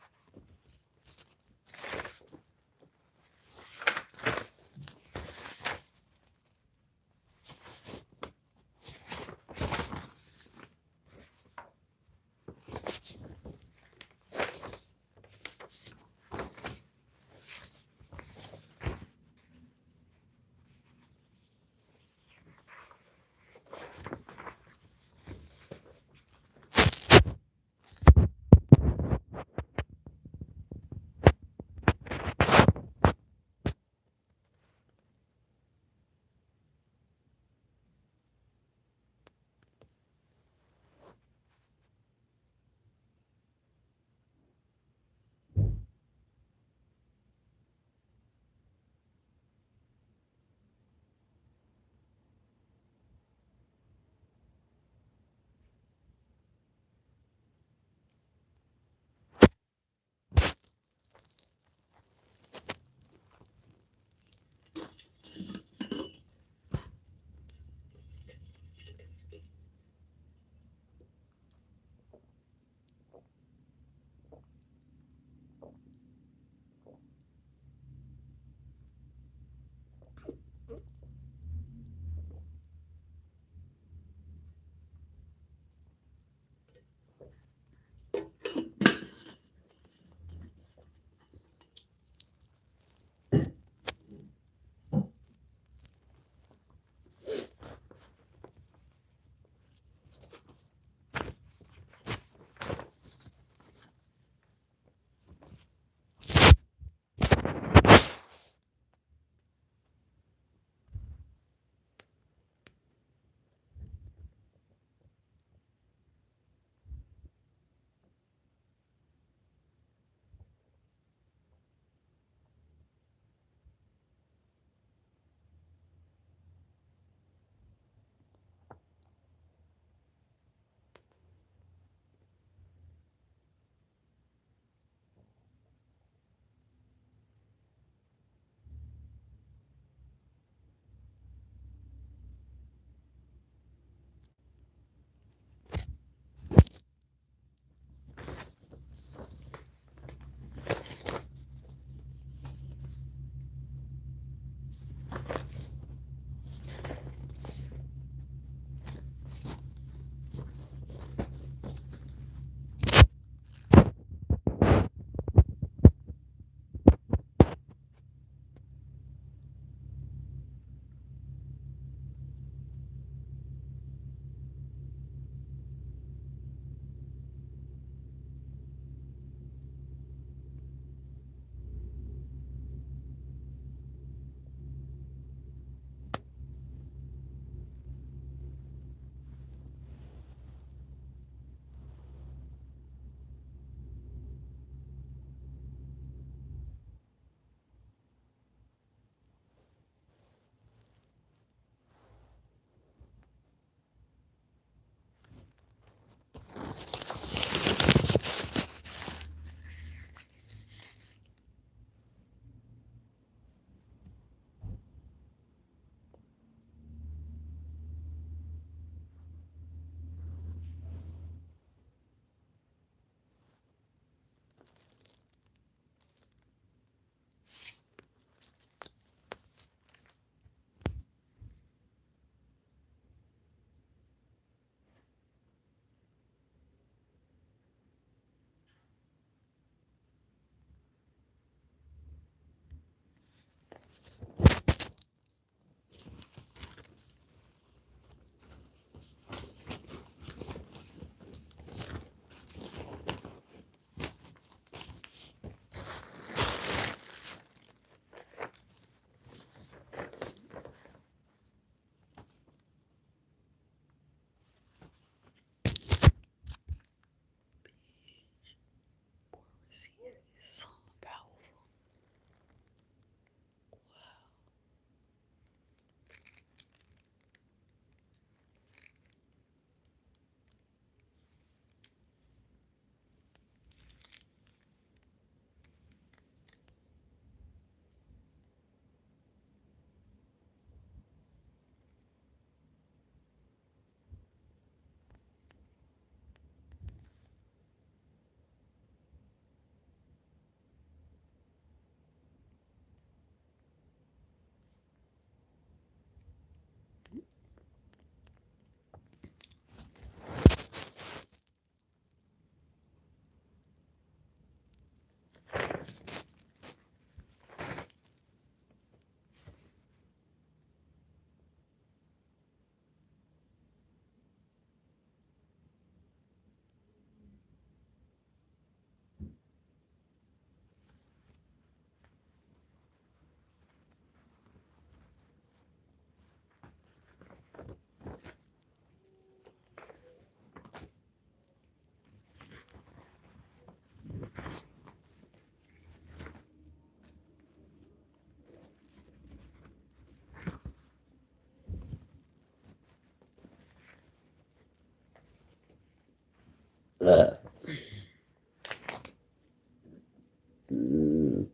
Mm.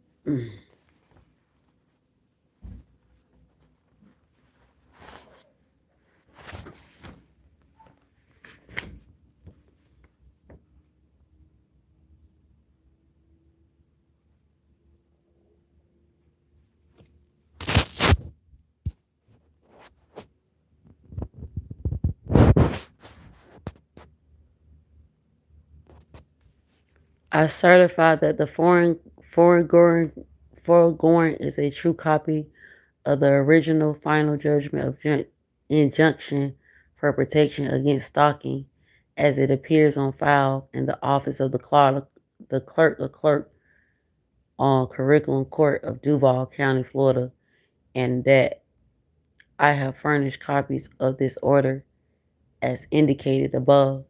I certify that the foregoing is a true copy of the original final judgment of injunction for protection against stalking, as it appears on file in the office of the clerk on Curriculum Court of Duval County, Florida, and that I have furnished copies of this order as indicated above.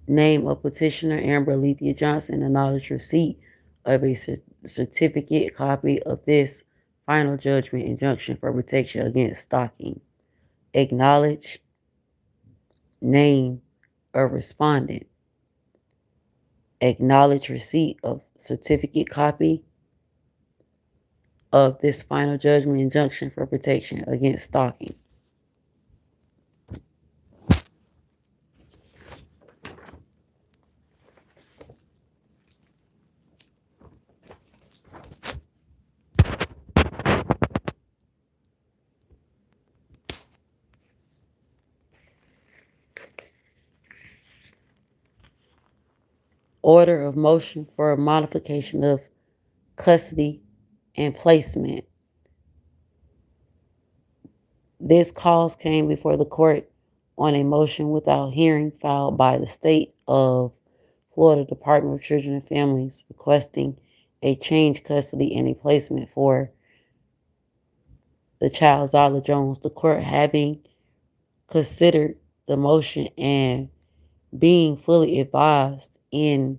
Name of petitioner Amber Alethea Johnson. Acknowledge receipt of a certificate copy of this final judgment injunction for protection against stalking. Acknowledge name of respondent. Acknowledge receipt of certificate copy of this final judgment injunction for protection against stalking. Order of motion for a modification of custody and placement. This cause came before the court on a motion without hearing filed by the State of Florida Department of Children and Families requesting a change custody and a placement for the child Zyla Jones. The court, having considered the motion and being fully advised in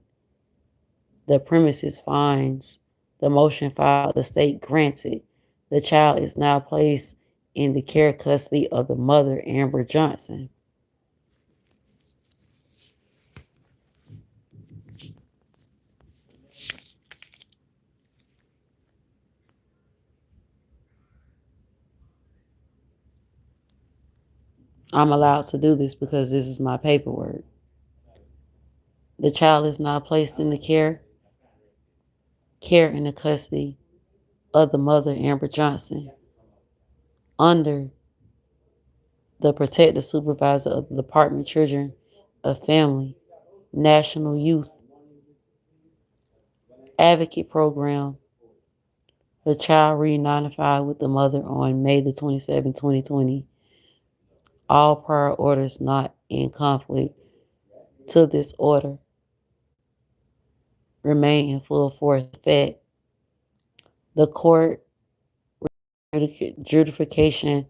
the premises, finds the motion filed, the state granted. The child is now placed in the care custody of the mother, Amber Johnson. I'm allowed to do this because this is my paperwork. The child is now placed in the care in the custody of the mother, Amber Johnson, under the protective supervisor of the Department of Children of Family National Youth Advocate Program. The child reunified with the mother on May the 27th, 2020. All prior orders not in conflict to this order remain in full force effect. The court judication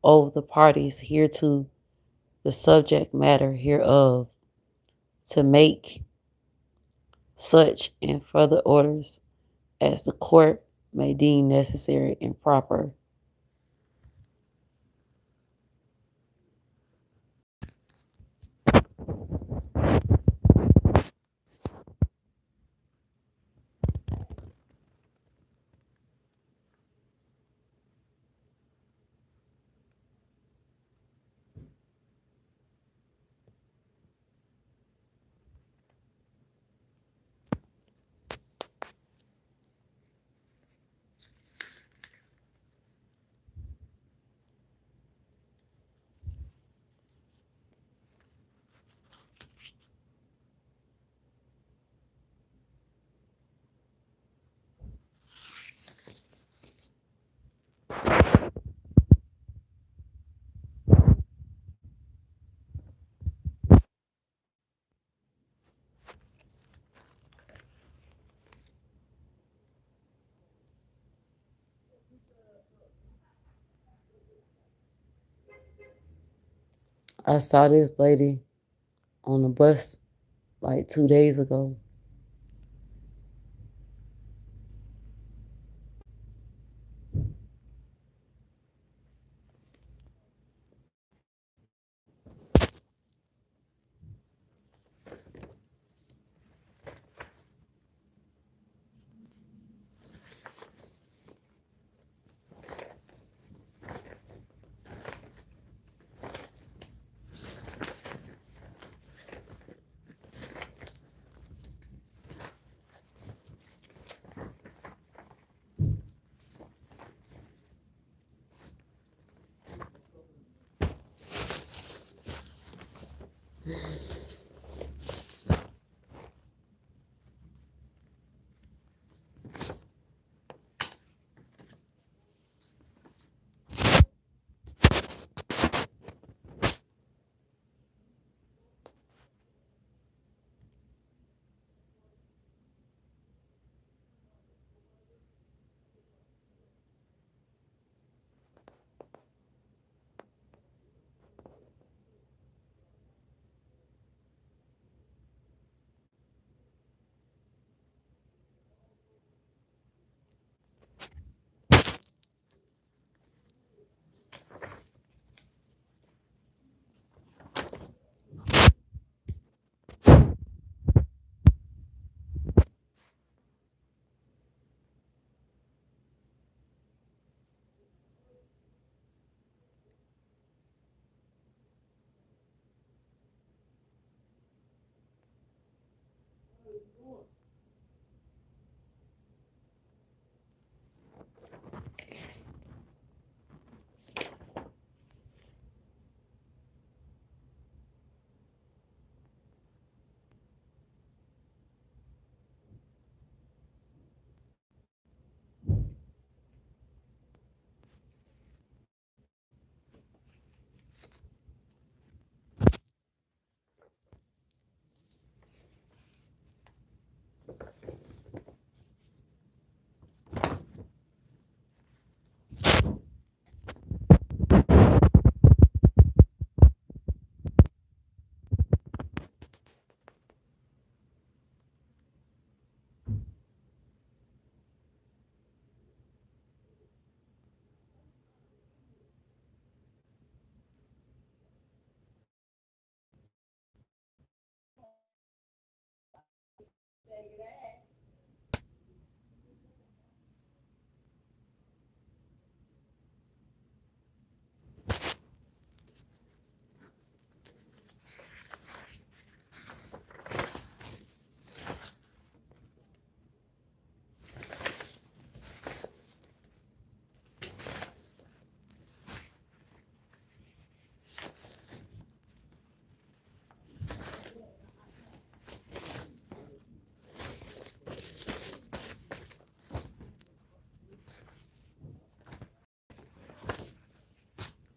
over the parties hereto, the subject matter hereof, to make such and further orders as the court may deem necessary and proper. I saw this lady on the bus like 2 days ago.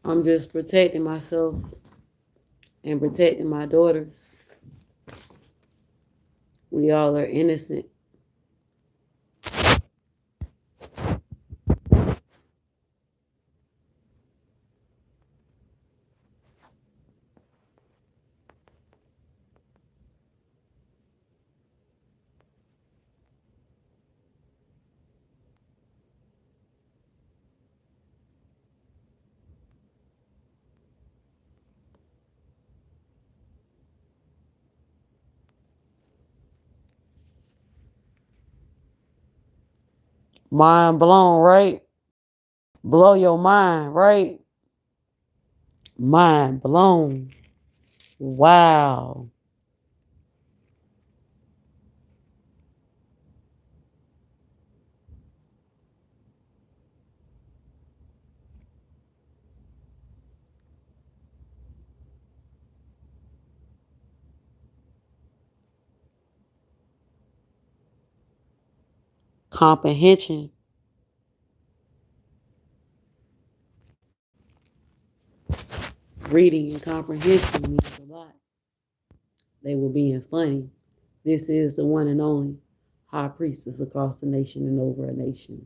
I'm just protecting myself and protecting my daughters. We all are innocent. Mind blown, right? Blow your mind, right? Mind blown. Wow. Comprehension. Reading and comprehension means a lot. They were being funny. This is the one and only high priestess across the nation and over a nation.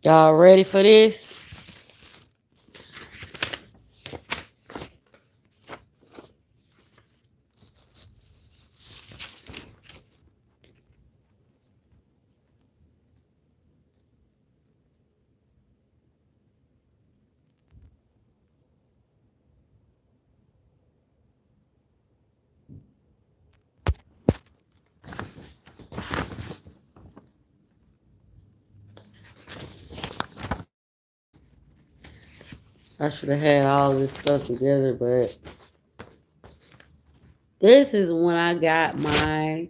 Y'all ready for this? I should have had all this stuff together, but this is when I got my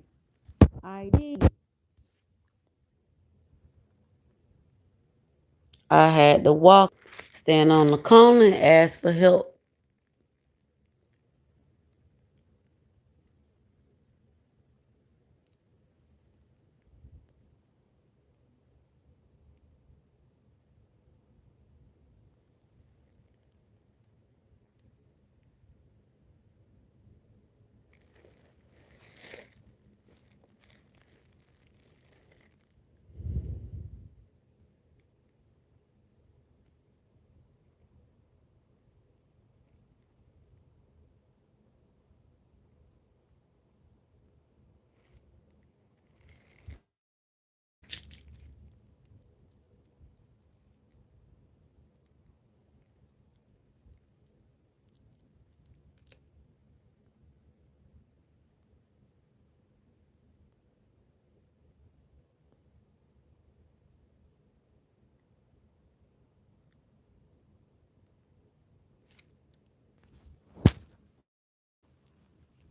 ID. I had to walk, stand on the corner, and ask for help.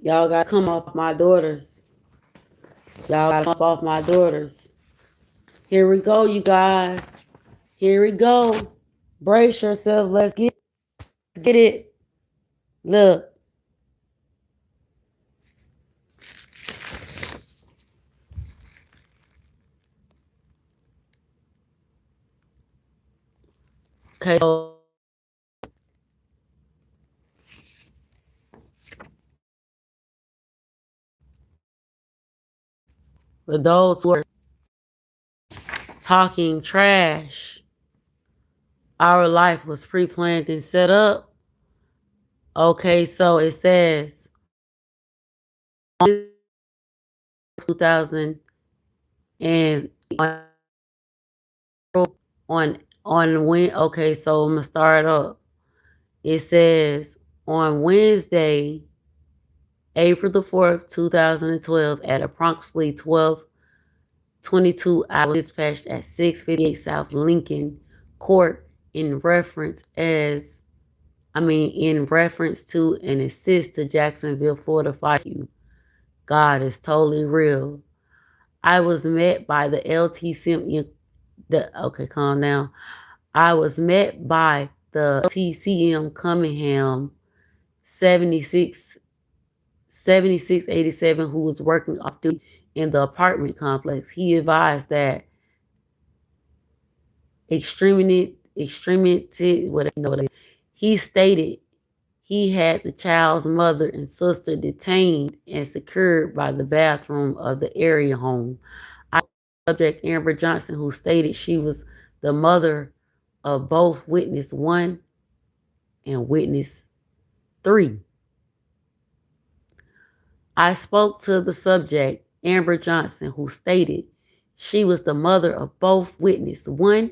Y'all got to come off my daughters. Y'all got to come off my daughters. Here we go, you guys. Here we go. Brace yourselves. Let's get it. Look. Okay. So for those who are talking trash, our life was pre-planned and set up. Okay, so it says 2000 and on when. Okay, so I'm gonna start up. It says on Wednesday, April the 4th, 2012, at approximately 12:22, I was dispatched at 658 South Lincoln Court in reference to an assist to Jacksonville, Florida fire. God is totally real. I was met by the LTCM. Okay, calm down. I was met by the TCM Cunningham 7687, who was working off duty in the apartment complex. He advised that whatever. He stated he had the child's mother and sister detained and secured by the bathroom of the area home. I subject Amber Johnson, who stated she was the mother of both witness 1 and witness 3. I spoke to the subject, Amber Johnson, who stated she was the mother of both witness 1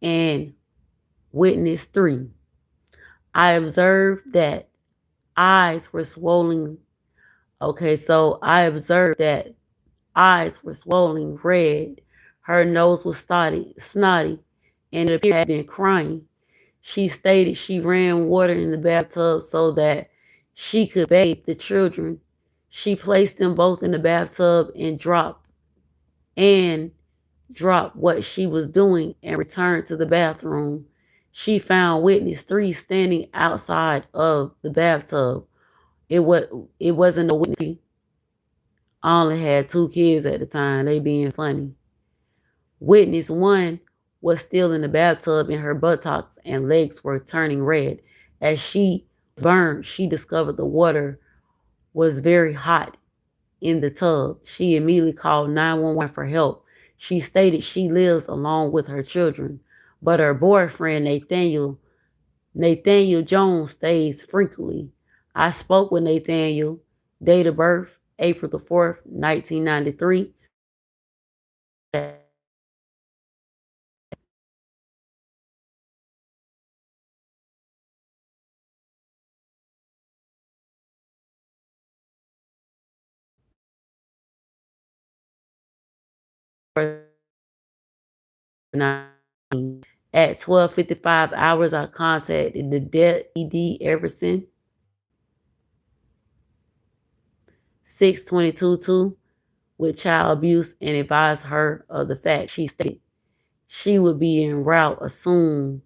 and witness 3. I observed that eyes were swollen. Okay, so I observed that eyes were swollen red. Her nose was snotty, and it appeared to have been crying. She stated she ran water in the bathtub so that she could bathe the children. She placed them both in the bathtub and dropped what she was doing and returned to the bathroom. She found witness 3 standing outside of the bathtub. It wasn't a witness. I only had 2 kids at the time. They being funny. Witness 1 was still in the bathtub and her buttocks and legs were turning red. As she was burned, she discovered the water was very hot in the tub. She immediately called 911 for help. She stated she lives along with her children. but her boyfriend, Nathaniel Jones, stays frequently. I spoke with Nathaniel, date of birth, April the 4th, 1993. At 12:55 hours, I contacted the ED Everson 6222 with child abuse and advised her of the fact. She stated she would be en route assume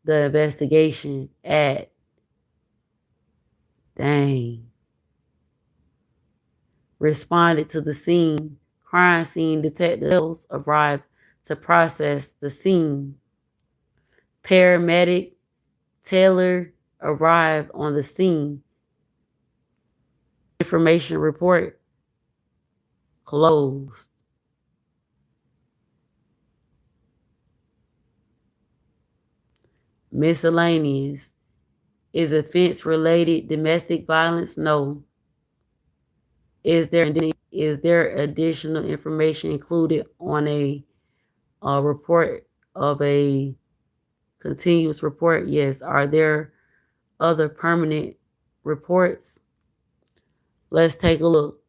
the investigation at dang responded to the scene. Crime scene detectives arrived to process the scene. Paramedic Taylor arrived on the scene. Information report closed. Miscellaneous. Is offense related domestic violence? No. Is there additional information included on a report of a continuous report? Yes. Are there other permanent reports? Let's take a look.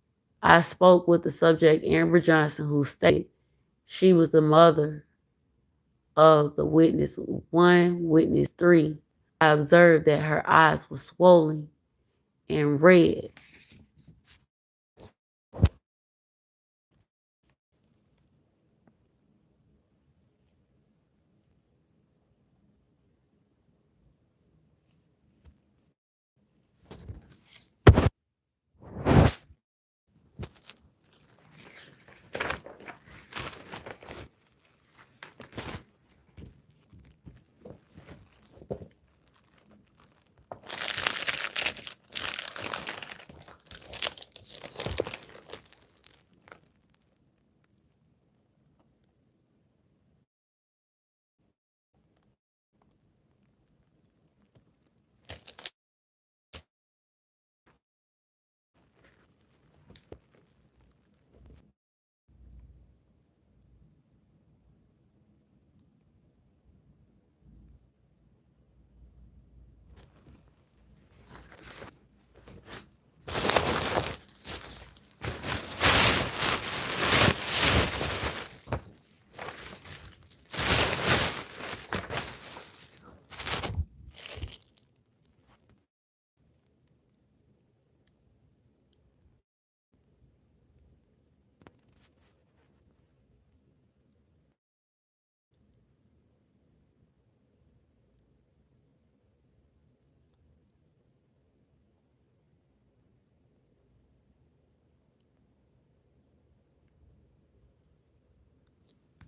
I spoke with the subject, Amber Johnson, who stated she was the mother of the witness 1, witness 3. I observed that her eyes were swollen and red.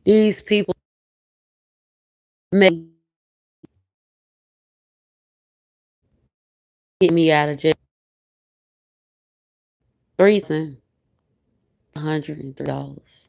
These people may get me out of jail. $3,103.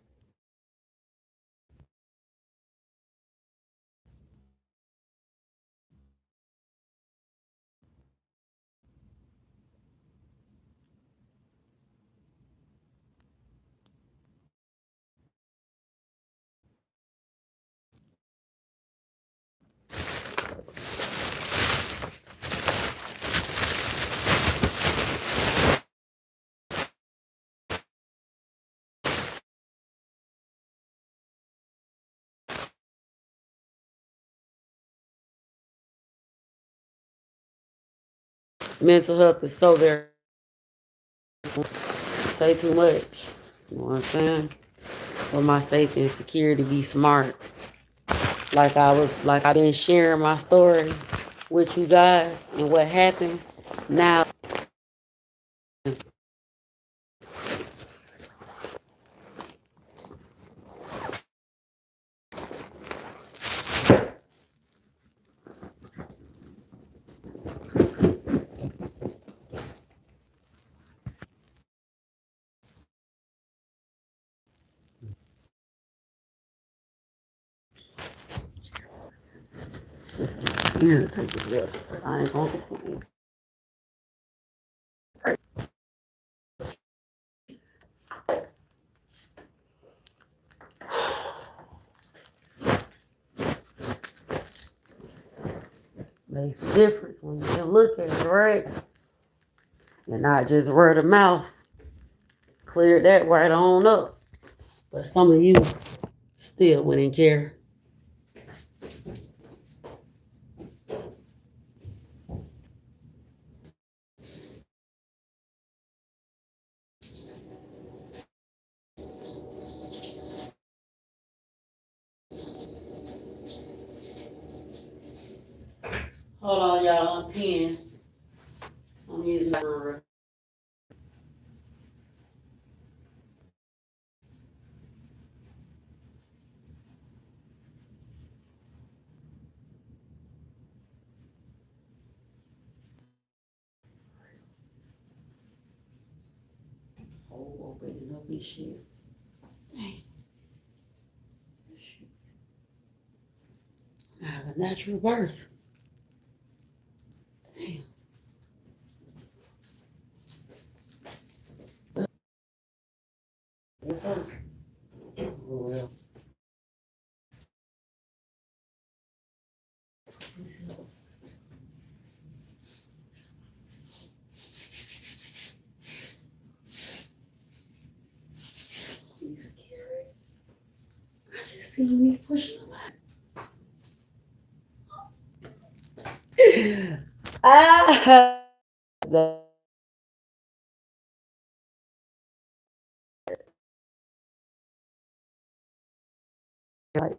Mental health is so very say too much. You know what I'm saying? For my safety and security, be smart. Like I've been sharing my story with you guys and what happened. Now This is irritating, real. I ain't gonna complain. Makes a difference when you can look at it, right? And not just word of mouth. Clear that right on up. But some of you still wouldn't care. Hold on, y'all. I'm peeing. I'm using my room. Oh, opening up and shit. I have a natural birth. What's up? Oh, well. He's scary. I just see me pushing him out. Ah! Like,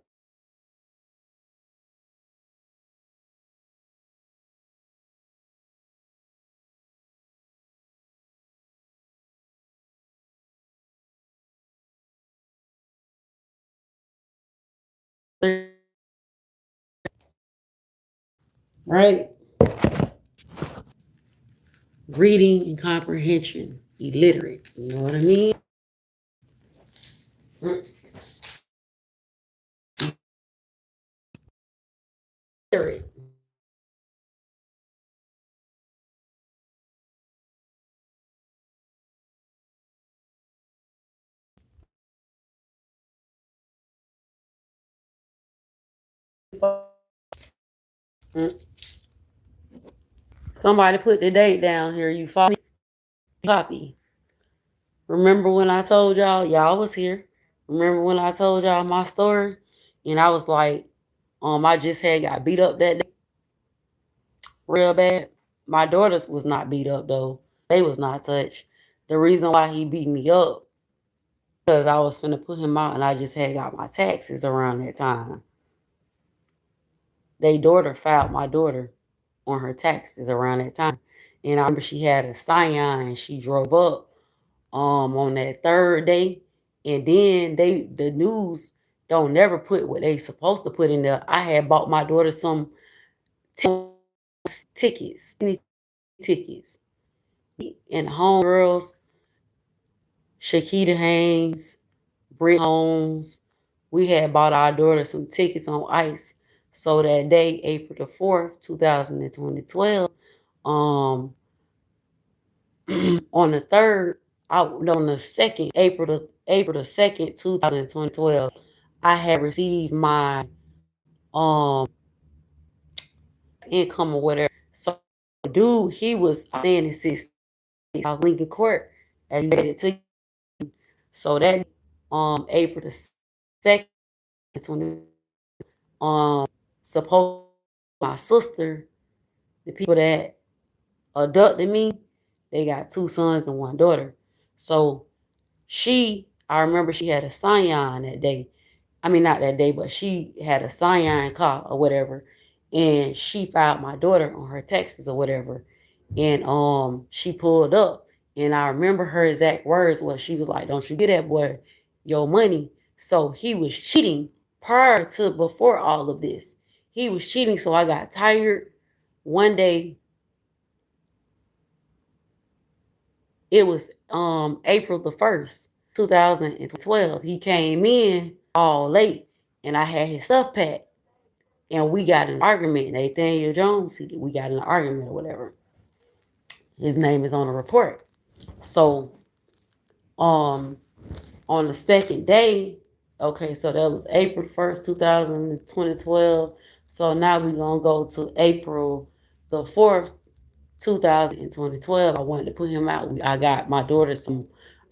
right? Reading and comprehension, illiterate. You know what I mean? Illiterate. Somebody put the date down here. You follow me? Copy. Remember when I told y'all was here. Remember when I told y'all my story? And I was like, I just had got beat up that day real bad. My daughters was not beat up though. They was not touched. The reason why he beat me up because I was finna put him out and I just had got my taxes around that time. They daughter filed my daughter on her taxes around that time. And I remember she had a Scion and she drove up on that third day. And then the news don't never put what they supposed to put in there. I had bought my daughter some tickets, tickets. And homegirls, Shakita Haynes, Britt Holmes, we had bought our daughter some tickets on ice. So that day, April the 4th, 2012, um, on the 3rd, on the 2nd, April the 2nd, 2012, I had received my um income or whatever. So dude, he was standing 6 feet out Lincoln Court and made it to. So that April the 2nd, 20, supposed my sister, the people that abducted me, they got 2 sons and 1 daughter. So I remember she had a Scion that day. I mean, not that day, but she had a Scion car or whatever. And she filed my daughter on her taxes or whatever. And she pulled up. And I remember her exact words was she was like, "Don't you get that boy your money." So he was cheating before all of this. He was cheating. So I got tired one day. It was April the 1st, 2012. He came in all late and I had his stuff packed. and we got an argument. Nathaniel Jones, we got an argument or whatever. His name is on the report. So, um, on the second day, okay, so that was April 1st, 2012. So now we're gonna go to April the 4th, 2012. I wanted to put him out. I got my daughter some.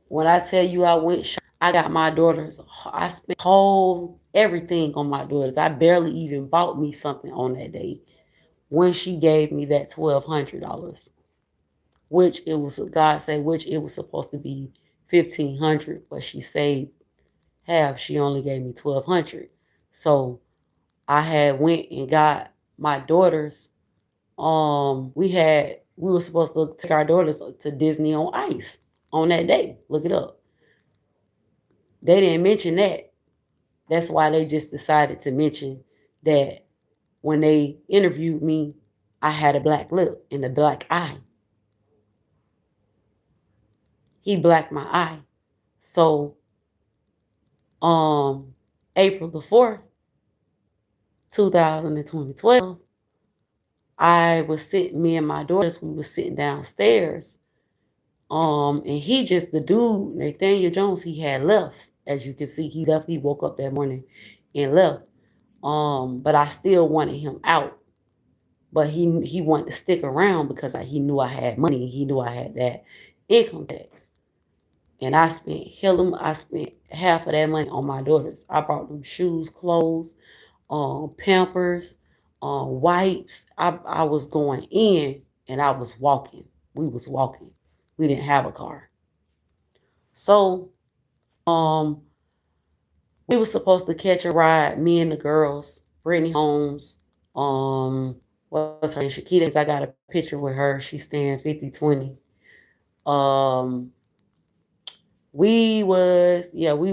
When I tell you I went, I got my daughters. I spent whole everything on my daughters. I barely even bought me something on that day when she gave me that $1,200, which it was God said, which it was supposed to be 1,500, but she saved half. She only gave me 1,200. So I had went and got my daughters. We were supposed to take our daughters to Disney on Ice on that day. Look it up. They didn't mention that. That's why they just decided to mention that when they interviewed me, I had a black lip and a black eye. He blacked my eye. So um April the 4th, 2012, me and my daughters, we were sitting downstairs. And he just, the dude, Nathaniel Jones, he had left. As you can see, he left. He woke up that morning and left. But I still wanted him out. But he wanted to stick around because he knew I had money. He knew I had that income tax. And I spent half of that money on my daughters. I bought them shoes, clothes, Pampers, wipes. I was going in and I was walking. We was walking. We didn't have a car. So we were supposed to catch a ride, me and the girls, Brittany Holmes, what's her name? Shakita. I got a picture with her. She's staying 5020. Um, we was, yeah, we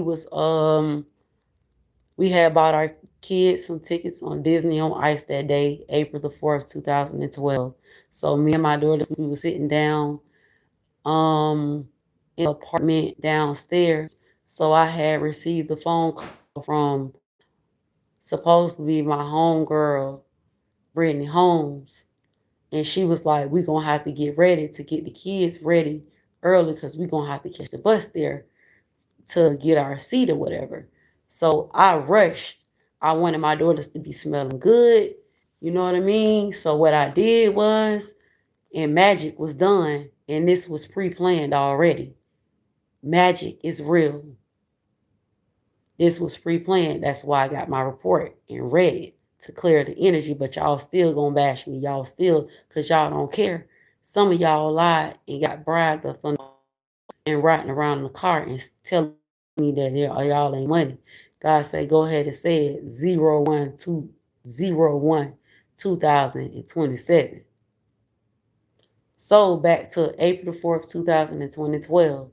had bought our kids some tickets on Disney on Ice that day, April the 4th, 2012. So me and my daughters, we were sitting down in the apartment downstairs. So I had received a phone call from supposed to be my homegirl, Brittany Holmes. And she was like, we gonna have to get ready to get the kids ready early because we gonna have to catch the bus there to get our seat or whatever. So I rushed. I wanted my daughters to be smelling good. You know what I mean? So what I did was, and magic was done, and this was pre-planned already. Magic is real. This was pre-planned. That's why I got my report and read it to clear the energy. But y'all still gonna bash me. Y'all still, because y'all don't care. Some of y'all lied and got bribed up and riding around in the car and telling me that y'all ain't money. God said, go ahead and say it 01/2/01 2027. So back to April 4th, 2012.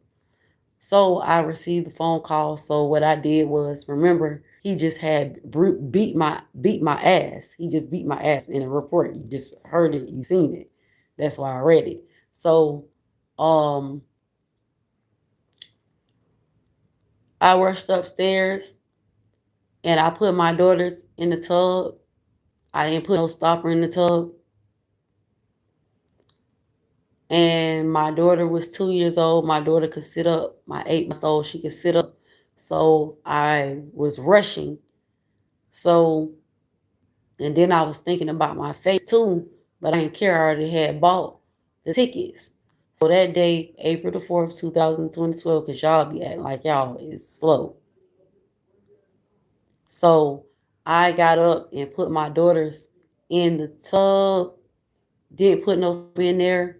So I received the phone call. So what I did was, remember, he just had beat my ass. He just beat my ass in a report. You just heard it, you seen it. That's why I read it. So I rushed upstairs and I put my daughters in the tub. I didn't put no stopper in the tub. And my daughter was 2 years old. My daughter could sit up. My 8-month-old, she could sit up. So I was rushing. So, and then I was thinking about my face too, but I didn't care. I already had bought the tickets. So that day, April the 4th, 2012, because y'all be acting like y'all is slow. So I got up and put my daughters in the tub, didn't put no in there,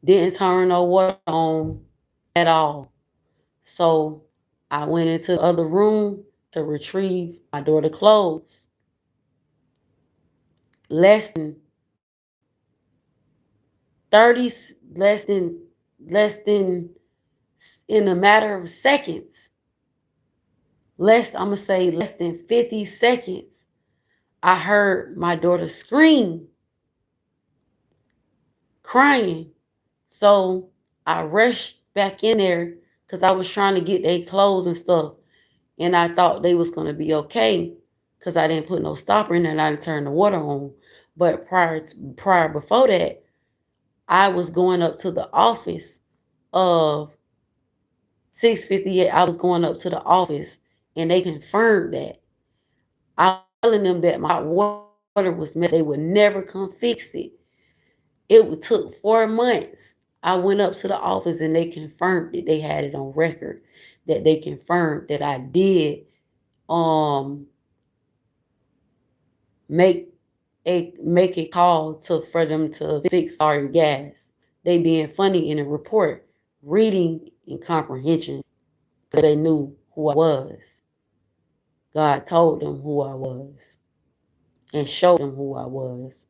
didn't turn no water on at all. So I went into the other room to retrieve my daughter's clothes. Less than 30, less than in a matter of seconds, I'm gonna say less than 50 seconds, I heard my daughter scream, crying. So I rushed back in there because I was trying to get their clothes and stuff, and I thought they was gonna be okay. because I didn't put no stopper in there and I didn't turn the water on. But prior before that, I was going up to the office of 658. I was going up to the office and they confirmed that. I was telling them that my water was messed. They would never come fix it. It took 4 months. I went up to the office and they confirmed it. They had it on record that they confirmed that I did um make make a call to for them to fix our gas. They being funny in the report, reading and comprehension, because they knew who I was. God told them who I was and showed them who I was.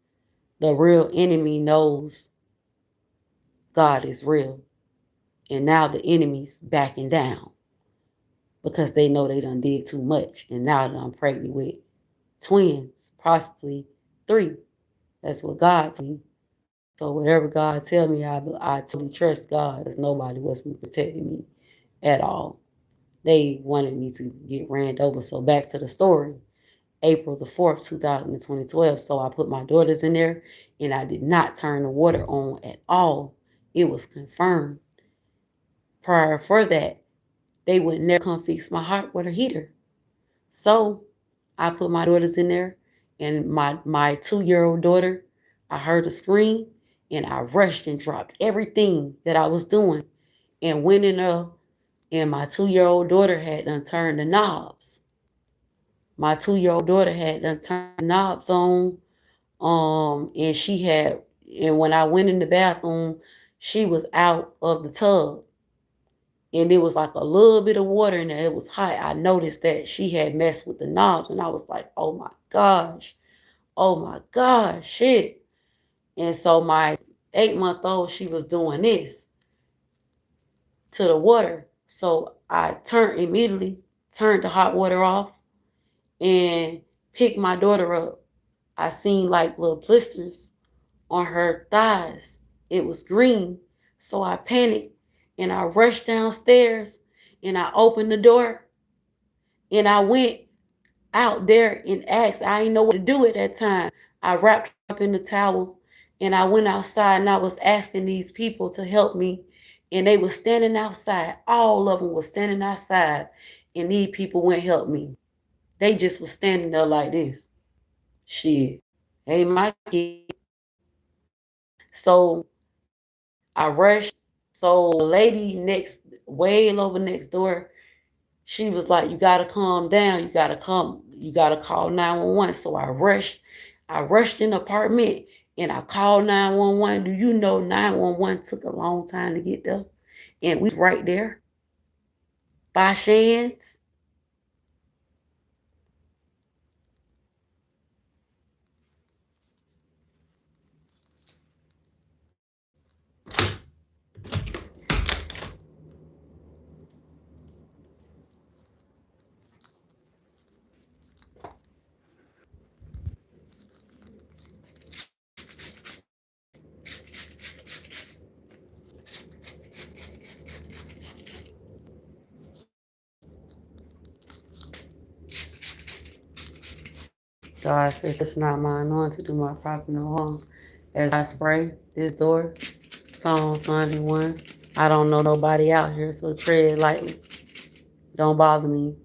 The real enemy knows God is real. And now the enemy's backing down because they know they done did too much. And now that I'm pregnant with twins, possibly 3. That's what God told me. So whatever God tell me, I totally trust God, because nobody was protecting me at all. They wanted me to get ran over. So back to the story. April the 4th, 2012. So I put my daughters in there and I did not turn the water on at all. It was confirmed. Prior for that, they would never come fix my hot water heater. So I put my daughters in there, and my 2-year-old daughter, I heard a scream and I rushed and dropped everything that I was doing and went in there, and my 2-year-old daughter had done turned the knobs. My 2-year-old daughter had done turned the knobs on. And she had, and when I went in the bathroom, she was out of the tub. And it was like a little bit of water in there. It was hot. I noticed that she had messed with the knobs, and I was like, oh my gosh. Oh my gosh, shit. And so my 8-month-old, she was doing this to the water. So I immediately turned the hot water off and picked my daughter up. I seen like little blisters on her thighs. It was green. So I panicked and I rushed downstairs and I opened the door and I went out there and asked. I didn't know what to do at that time. I wrapped up in the towel and I went outside and I was asking these people to help me. And they were standing outside. All of them were standing outside. And these people went help me. They just was standing there like this. Shit. Hey, my kid. So I rushed. So the lady way over next door, she was like, you gotta calm down. You gotta call 911. So I rushed in the apartment and I called 911. Do you know 911 took a long time to get there? And we was right there by Shands. God said, touch not my anointed, do my prophet no harm. As I spray this door, Psalms 91. I don't know nobody out here, so tread lightly. Don't bother me.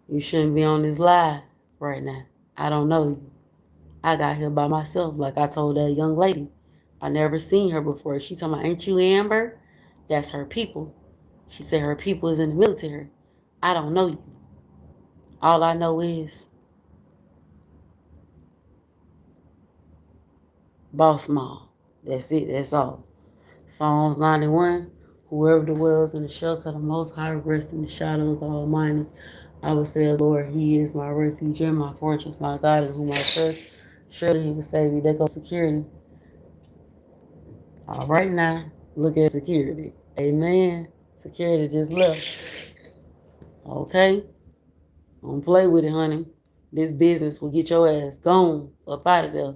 You shouldn't be on this live right now. I don't know you. I got here by myself, like I told that young lady. I never seen her before. She told me, ain't you Amber? That's her people. She said her people is in the military. I don't know you. All I know is Boss Mom. That's it. That's all. Psalms 91. Whoever dwells in the shelter of the Most High rests in the shadow of the Almighty. I will say, Lord, He is my refuge and my fortress, my God in whom I trust. Surely He will save me. There goes security. All right now, look at security. Amen. Security just left. Okay? Don't play with it, honey. This business will get your ass gone up out of there.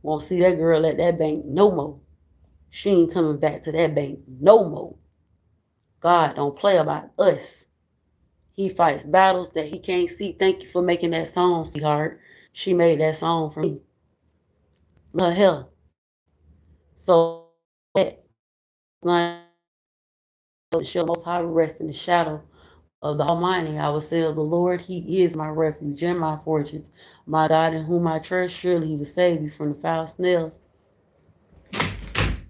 Won't see that girl at that bank no more. She ain't coming back to that bank no more. God don't play about us. He fights battles that he can't see. Thank you for making that song, sweetheart. She made that song for me. Love hell. So that show most high rest in the shadow of the Almighty. I will say of the Lord, He is my refuge and my fortress, my God in whom I trust. Surely He will save you from the foul snails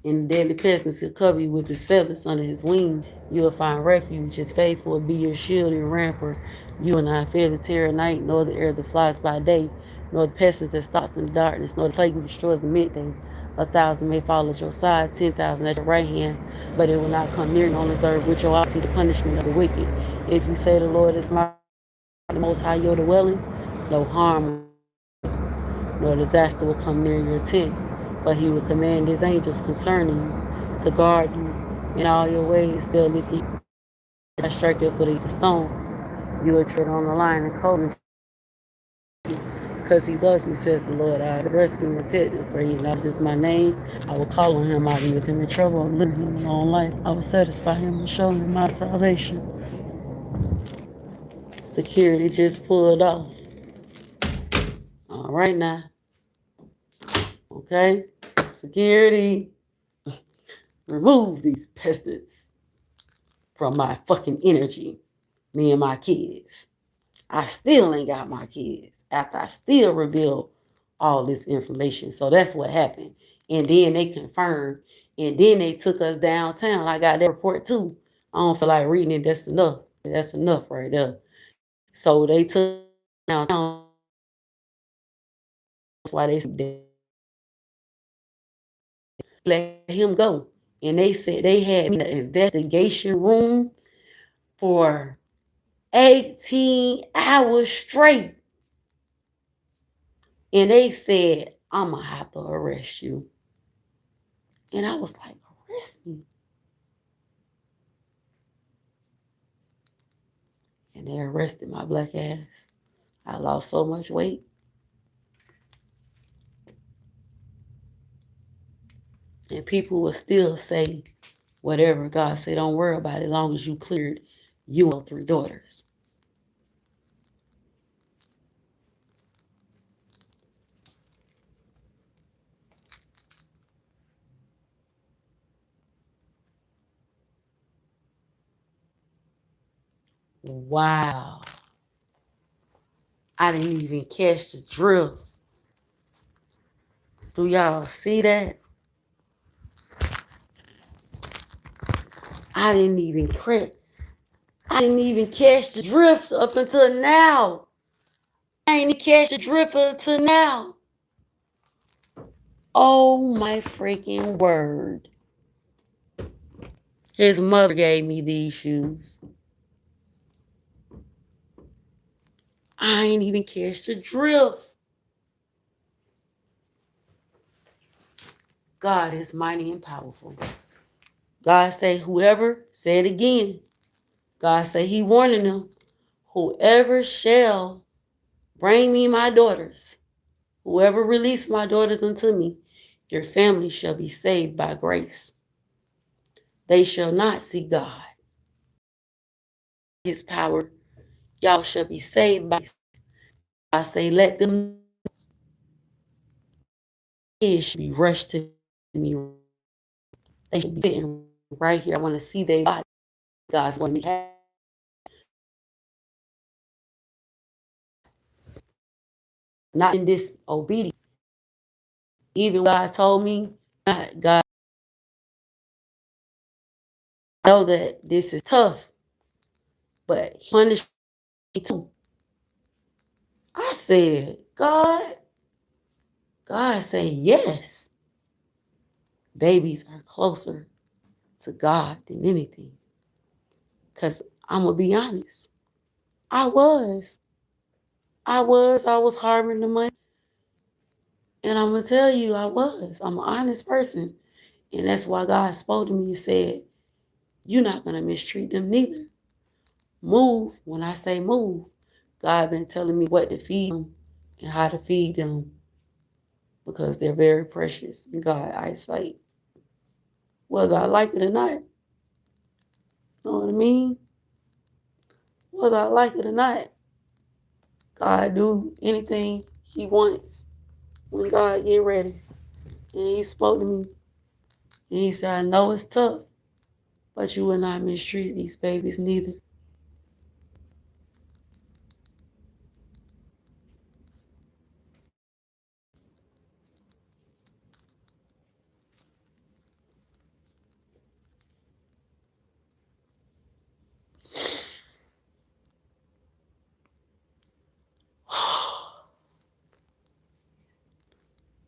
and the deadly pestilence. He'll cover you with His feathers under His wing. You will find refuge. His faithful will be your shield and rampart. You will not fear the terror of night, nor the air that flies by day, nor the pestilence that stalks in the darkness, nor the plague that destroys the midday. 1,000 may fall at your side, 10,000 at your right hand, but it will not come near you. On this earth with your eyes see the punishment of the wicked. If you say the Lord is my the Most High your dwelling, no harm nor disaster will come near your tent. For He will command His angels concerning you to guard you in all your ways. They'll lift you up, strike your foot against a stone. You will tread on the lion and cobra. Because He loves me, says the Lord. I will rescue and protect Him, for He acknowledges my name. I will call on Him. I will be with Him in trouble. I will live Him a long life. I will satisfy Him and show Him my salvation. Security just pulled off. All right now. Okay? Security. Remove these peasants from my fucking energy. Me and my kids. I still ain't got my kids after I still revealed all this information. So that's what happened. And then they confirmed. And then they took us downtown. I got that report too. I don't feel like reading it. That's enough. That's enough right there. So they took downtown. That's why they let him go. And they said they had me in the investigation room for 18 hours straight. And they said, I'm going to have to arrest you. And I was like, arrest me? And they arrested my black ass. I lost so much weight. And people will still say whatever God said, don't worry about it as long as you cleared you and 3 daughters. Wow. I didn't even catch the drift. Do y'all see that? I didn't even catch the drift up until now. I ain't even catch the drift until now. Oh my freaking word. His mother gave me these shoes. I ain't even catch the drift. God is mighty and powerful. God say, whoever, say it again. God say He warning them, whoever shall bring me my daughters, whoever release my daughters unto me, your family shall be saved by grace. They shall not see God. His power, y'all shall be saved by grace. I say, let them kids should be rushed to me. They should be sitting right here. I want to see their body. God's going to be happy. Not in disobedience. Even God told me, God, I know that this is tough, but He punished me too. I said, God said, yes. Babies are closer to God than anything. Because I'm going to be honest. I was harboring the money. And I'm going to tell you, I'm an honest person. And that's why God spoke to me and said, you're not going to mistreat them neither. Move. When I say move, God been telling me what to feed them and how to feed them because they're very precious in God's eyesight. Whether I like it or not. Know what I mean? whether I like it or not. God do anything he wants when God get ready. And he spoke to me. And he said, I know it's tough, but you will not mistreat these babies neither.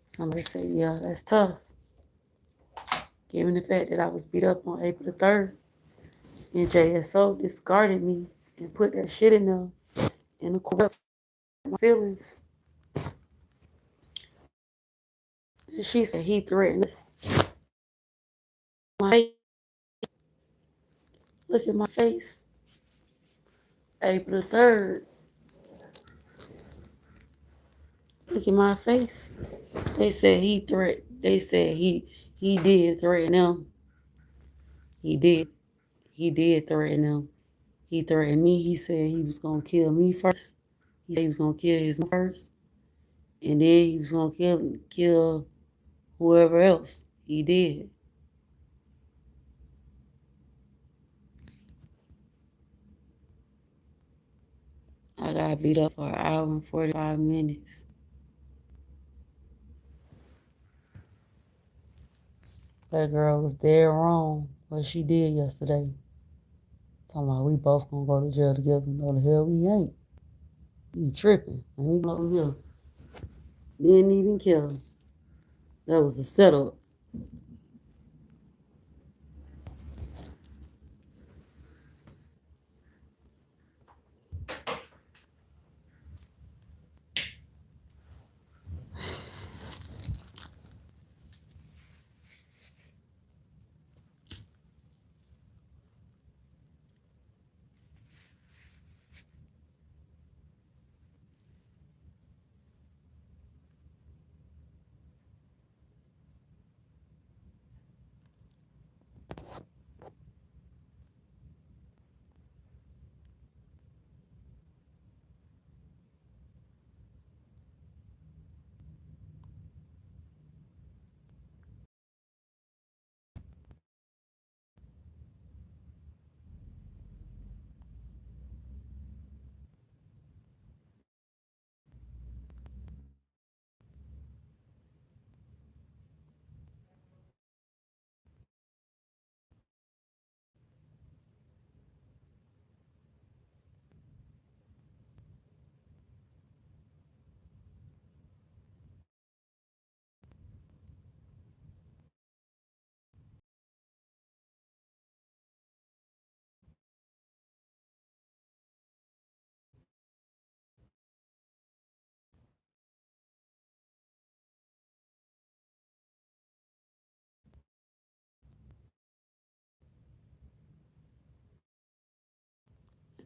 Somebody said, yeah, that's tough. Given the fact that I was beat up on April the 3rd, and JSO discarded me and put that shit in there. And of course, my feelings. And she said he threatened us. Look at my face. April the 3rd. Look at my face. They said he did threaten them. He did. He did threaten them. He threatened me. He said he was gonna kill me first. He said he was gonna kill his mom first. And then he was gonna kill whoever else. He did. I got beat up for an hour and 45 minutes. That girl was dead wrong what she did yesterday. Talking about we both gonna go to jail together. No, the hell we ain't. You tripping. Let me go from here. Didn't even kill him. That was a setup.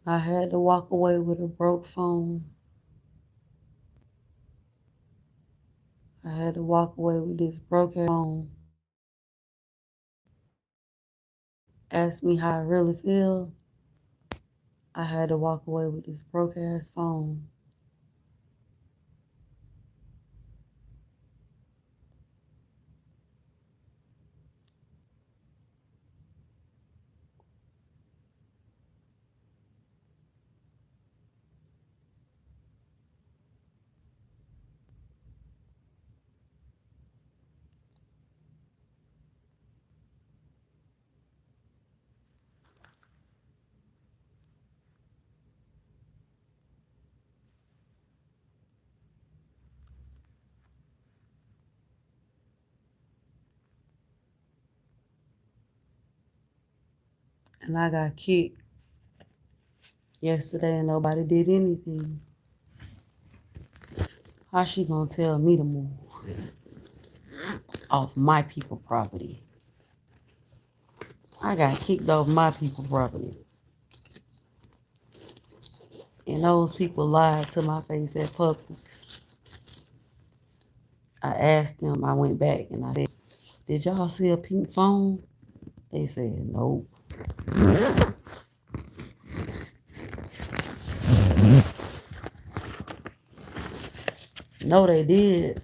I had to walk away with a broke phone. I had to walk away with this broken phone. Ask me how I really feel. I had to walk away with this broke ass phone. And I got kicked yesterday and nobody did anything. How she gonna tell me to move off my people property? I got kicked off my people property. And those people lied to my face at Publix. I asked them, I went back and I said, did y'all see a pink phone? They said, nope. No, they did.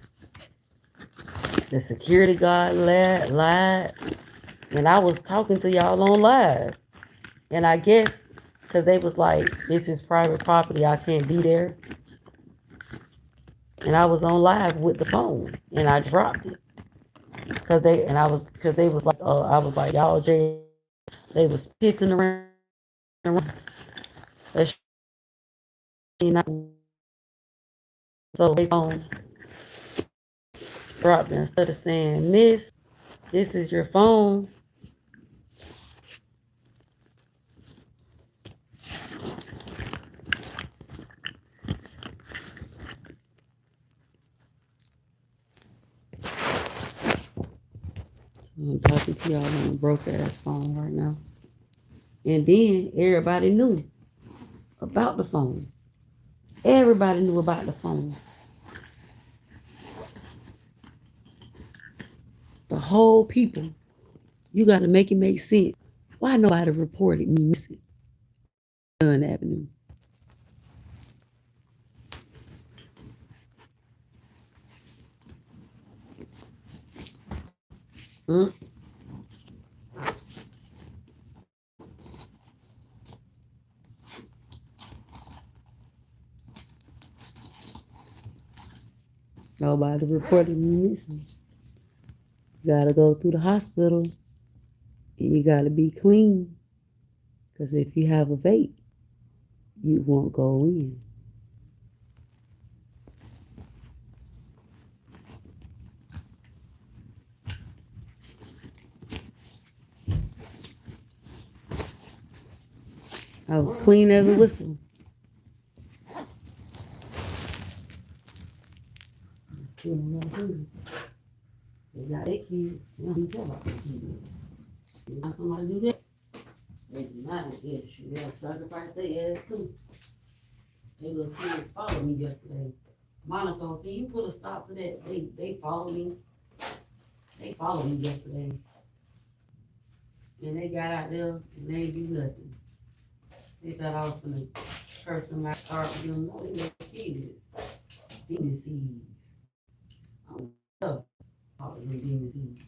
The security guard lied. And I was talking to y'all on live. And I guess because they was like, this is private property, I can't be there. And I was on live with the phone. And I dropped it. Because they was like, I was like, y'all jail. They was pissing around. So they phone dropped it instead of saying, Miss, this is your phone. I'm talking to y'all on a broke ass phone right now. And then everybody knew about the phone. Everybody knew about the phone. The whole people. You got to make it make sense. Why nobody reported me missing? Gun Avenue. Mm. Nobody reported me missing. You got to go through the hospital and you got to be clean. Because if you have a vape, you won't go in. I was clean as a whistle. Still not clean. They got their kids. They don't care about their kids. You want somebody to do that? They do not. They'll sacrifice their ass too. They little kids followed me yesterday. Monica, can you put a stop to that? They followed me. They followed me yesterday. And they got out there and they ain't do nothing. They thought I was gonna curse them out, start with them. No, they little kids. Demon seeds. I don't know. All them demon seeds.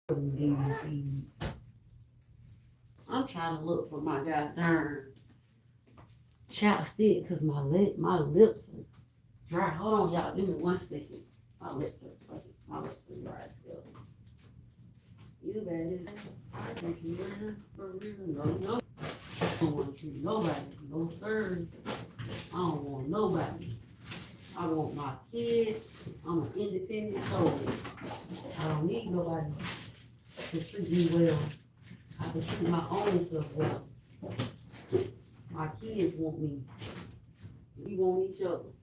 Demon seeds. I'm trying to look for my goddamn chapstick because my lips are dry. Hold on, y'all. Give me 1 second. My lips are fucking. My lips are dry as hell. You bad as hell. You for real? No. I don't want to treat nobody. No sir. I don't want nobody. I want my kids. I'm an independent soul. I don't need nobody to treat me well. I can treat my own self well. My kids want me. We want each other.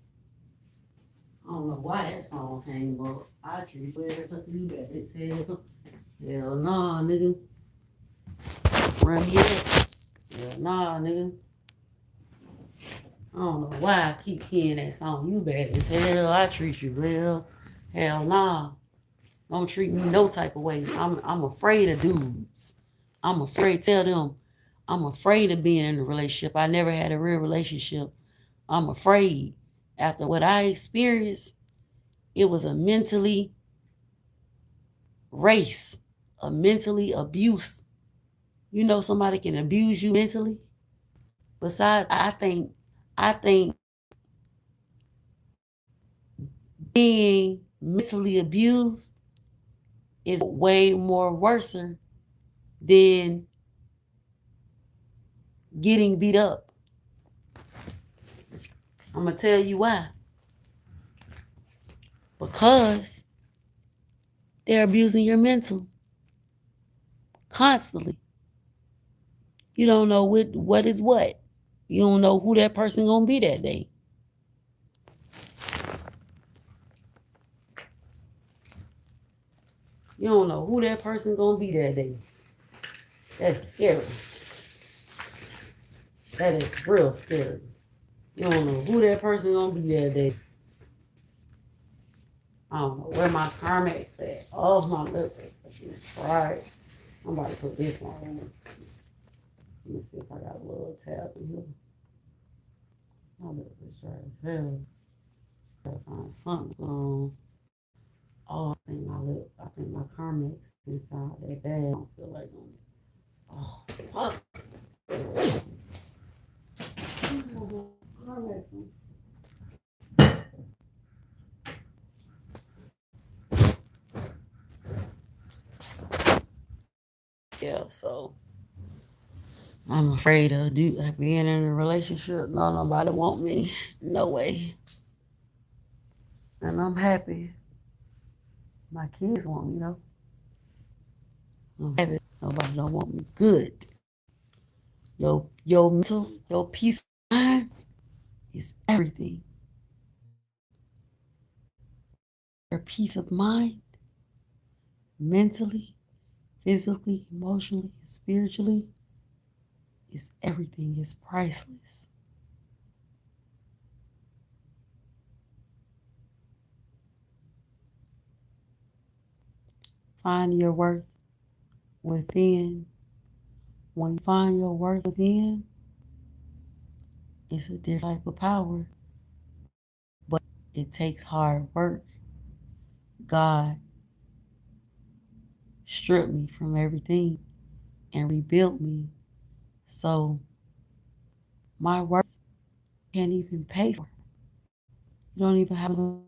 I don't know why that song came up. I treat well to do that. It said, hell nah, nigga. Run me up. Hell nah, nigga. I don't know why I keep hearing that song. You bad as hell. I treat you well. Hell nah. Don't treat me no type of way. I'm afraid of dudes. I'm afraid to tell them. I'm afraid of being in a relationship. I never had a real relationship. I'm afraid. After what I experienced, it was a mentally race, a mentally abuse. You know somebody can abuse you mentally. Besides, I think being mentally abused is way more worse than getting beat up. I'm gonna tell you why. Because they're abusing your mental constantly. You don't know what is what. You don't know who that person gonna be that day. You don't know who that person gonna be that day. That's scary. That is real scary. You don't know who that person gonna be that day. I don't know where my Carmex at. Oh, my lips are fucking fried. I'm about to put this one on. Let me see if I got a little tab in here. My lips are dry as hell. Gotta find something. Oh, I think my Carmex inside that bag. I don't feel like doing it. Oh, fuck. Carmex. Yeah, so I'm afraid of being in a relationship. No, nobody want me. No way. And I'm happy. My kids want me though. I'm happy. Nobody don't want me. Good. Your mental, your peace of mind is everything. Your peace of mind, mentally, physically, emotionally, and spiritually, is everything. It's priceless. Find your worth within. When you find your worth within, it's a different type of power, but it takes hard work. God stripped me from everything and rebuilt me. So my worth can't even pay for it. You don't even have to.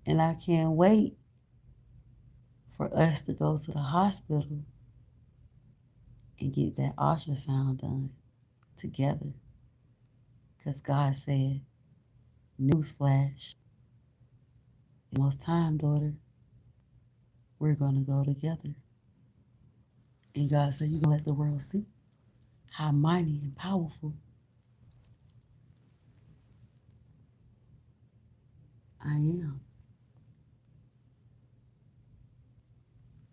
And I can't wait for us to go to the hospital and get that ultrasound done together. Because God said, newsflash, the most time, daughter, we're going to go together. And God said, you're going to let the world see how mighty and powerful I am.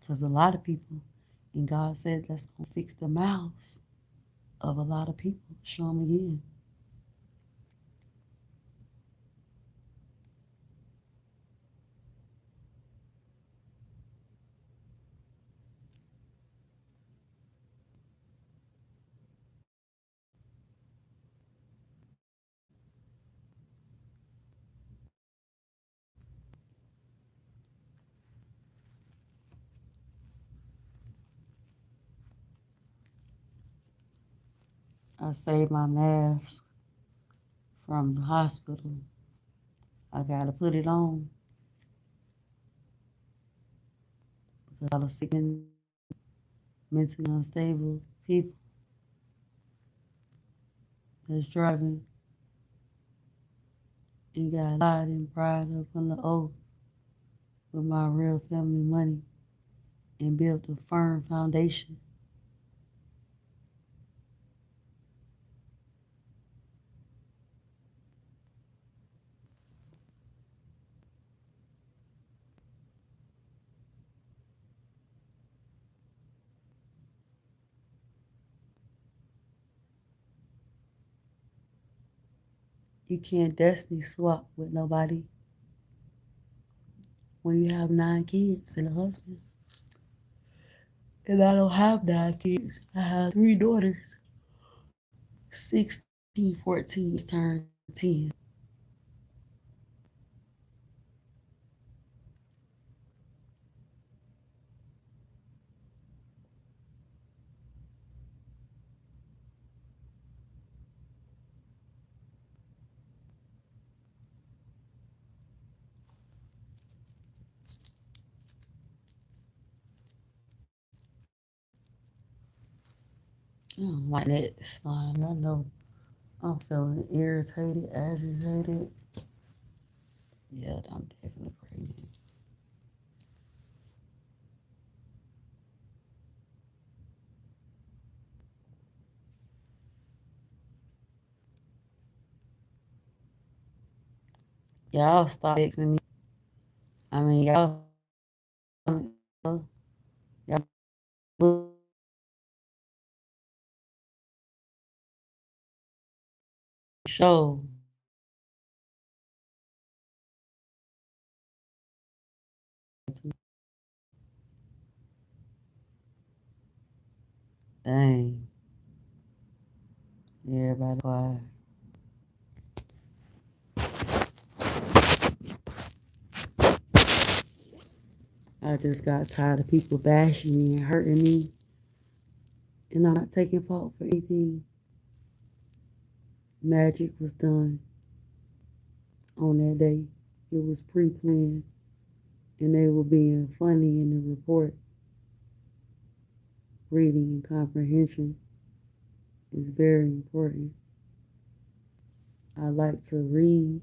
Because a lot of people, and God said, that's going to fix the mouths of a lot of people. Show them again. I saved my mask from the hospital. I got to put it on because I was sick and mentally unstable people that's driving and got lied and pride up on the oath with my real family money and built a firm foundation. You can't destiny swap with nobody when you have 9 kids and a husband. And I don't have 9 kids. I have 3 daughters. 16, 14, turned 10. I don't like that slime. I know I'm feeling irritated, agitated. Yeah, I'm definitely crazy. Y'all stop texting me. I mean, y'all show. Dang. Everybody quiet. I just got tired of people bashing me and hurting me, and I'm not taking fault for anything. Magic was done on that day. It was pre-planned, and they were being funny in the report. Reading and comprehension is very important. I like to read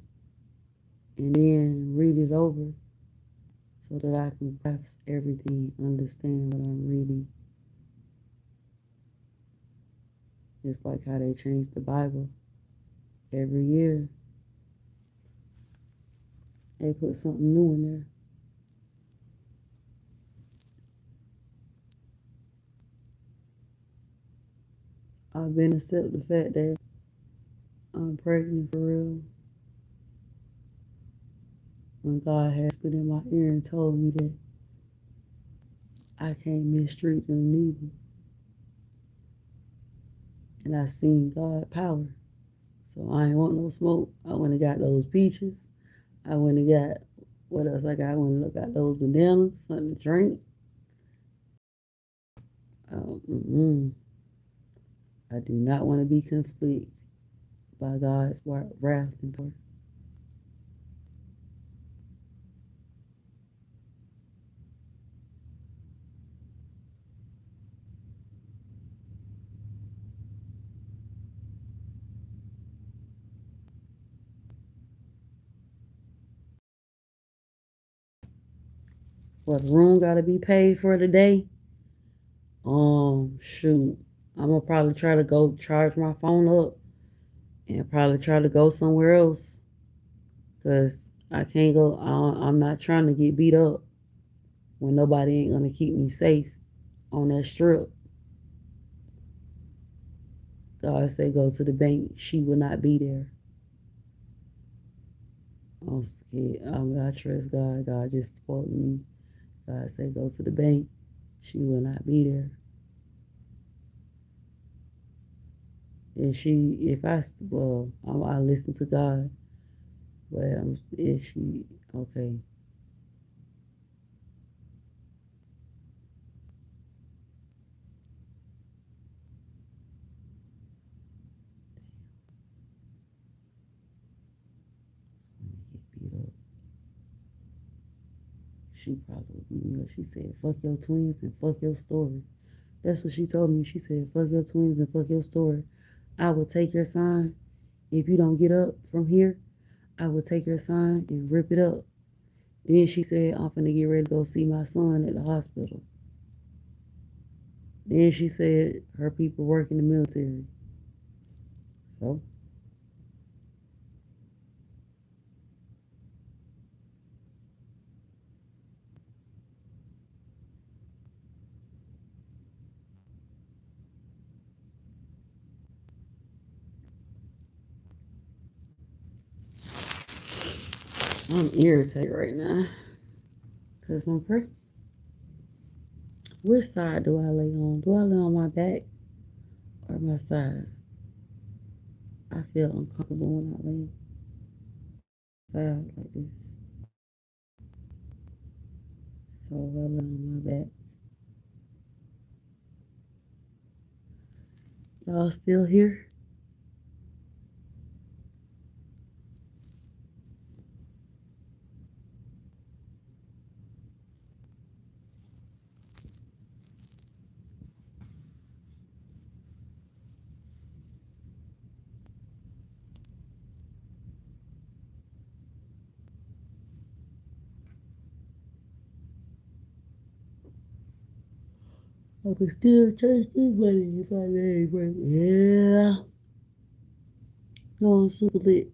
and then read it over so that I can grasp everything, understand what I'm reading. It's like how they change the Bible every year. They put something new in there. I've been accept the fact that I'm pregnant for real. When God has put in my ear and told me that I can't mistreat them neither. And I seen God power. So I ain't want no smoke. I went and got those peaches. I went and got, what else I got? I went and got those bananas, something to drink. I do not want to be conflicted by God's wrath and power. Well, the room got to be paid for today. Shoot. I'm going to probably try to go charge my phone up and probably try to go somewhere else. Because I can't go, I'm not trying to get beat up when nobody ain't going to keep me safe on that strip. God say go to the bank. She will not be there. I'm scared. I trust God. God just spoke to me. God say go to the bank. She will not be there. And I listen to God. But is she okay? Get beat up. She probably beat me up. She said, "Fuck your twins and fuck your story." That's what she told me. She said, "Fuck your twins and fuck your story. I will take your sign. If you don't get up from here, I will take your sign and rip it up." Then she said, "I'm finna get ready to go see my son at the hospital." Then she said her people work in the military. So I'm irritated right now because I'm pregnant. Which side do I lay on? Do I lay on my back or my side? I feel uncomfortable when I lay side like this. So I lay on my back. Y'all still here? I can still chase this money if I lay break. Yeah. No, I'm super lit.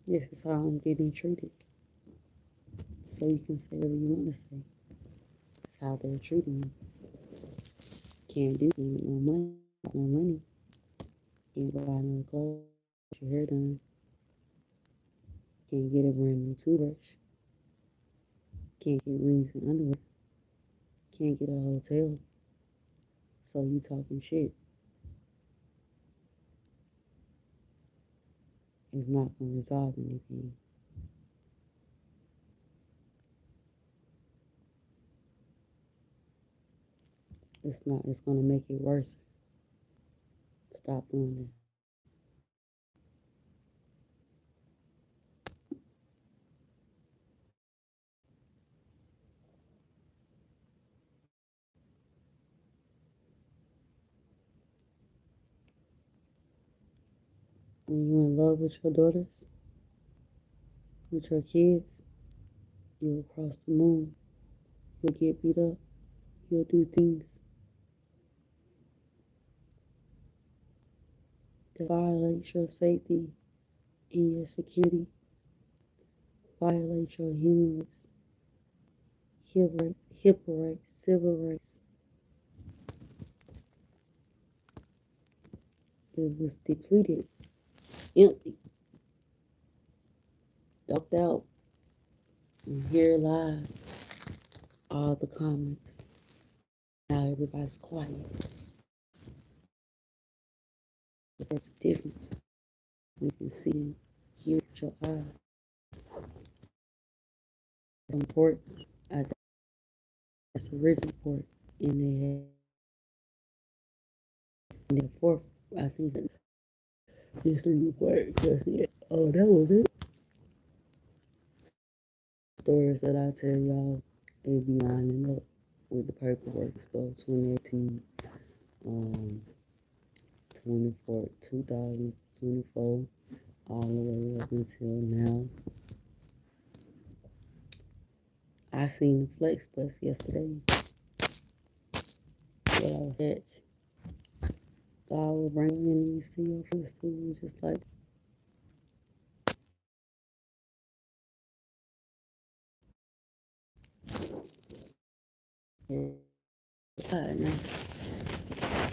This is how I'm getting treated. So you can say whatever you want to say. It's how they're treating me. Can't do anything with no money. No money. Can't buy no clothes. Your hair done. Can't get a brand new toothbrush. Can't get rings and underwear. Can't get a hotel. So you talking shit. It's not gonna resolve anything. It's not. It's gonna make it worse. Stop doing that. When you're in love with your daughters, with your kids, you'll cross the moon. You'll get beat up. You'll do things that violate your safety and your security, violate your human rights, HIPAA rights, civil rights. It was depleted, empty, ducked out, and here lies all the comments. Now everybody's quiet. But there's a difference. You can see and hear with your eyes. The importance. That's a rich report in their head. And then fourth, I think this three report, because yeah, oh, that was it. Stories that I tell y'all, it be lining up with the paperwork stuff. 2018, 24, 2024, all the way up until now. I seen the flex bus yesterday, but I was at God was bringing in these CEO for the students, just like God now.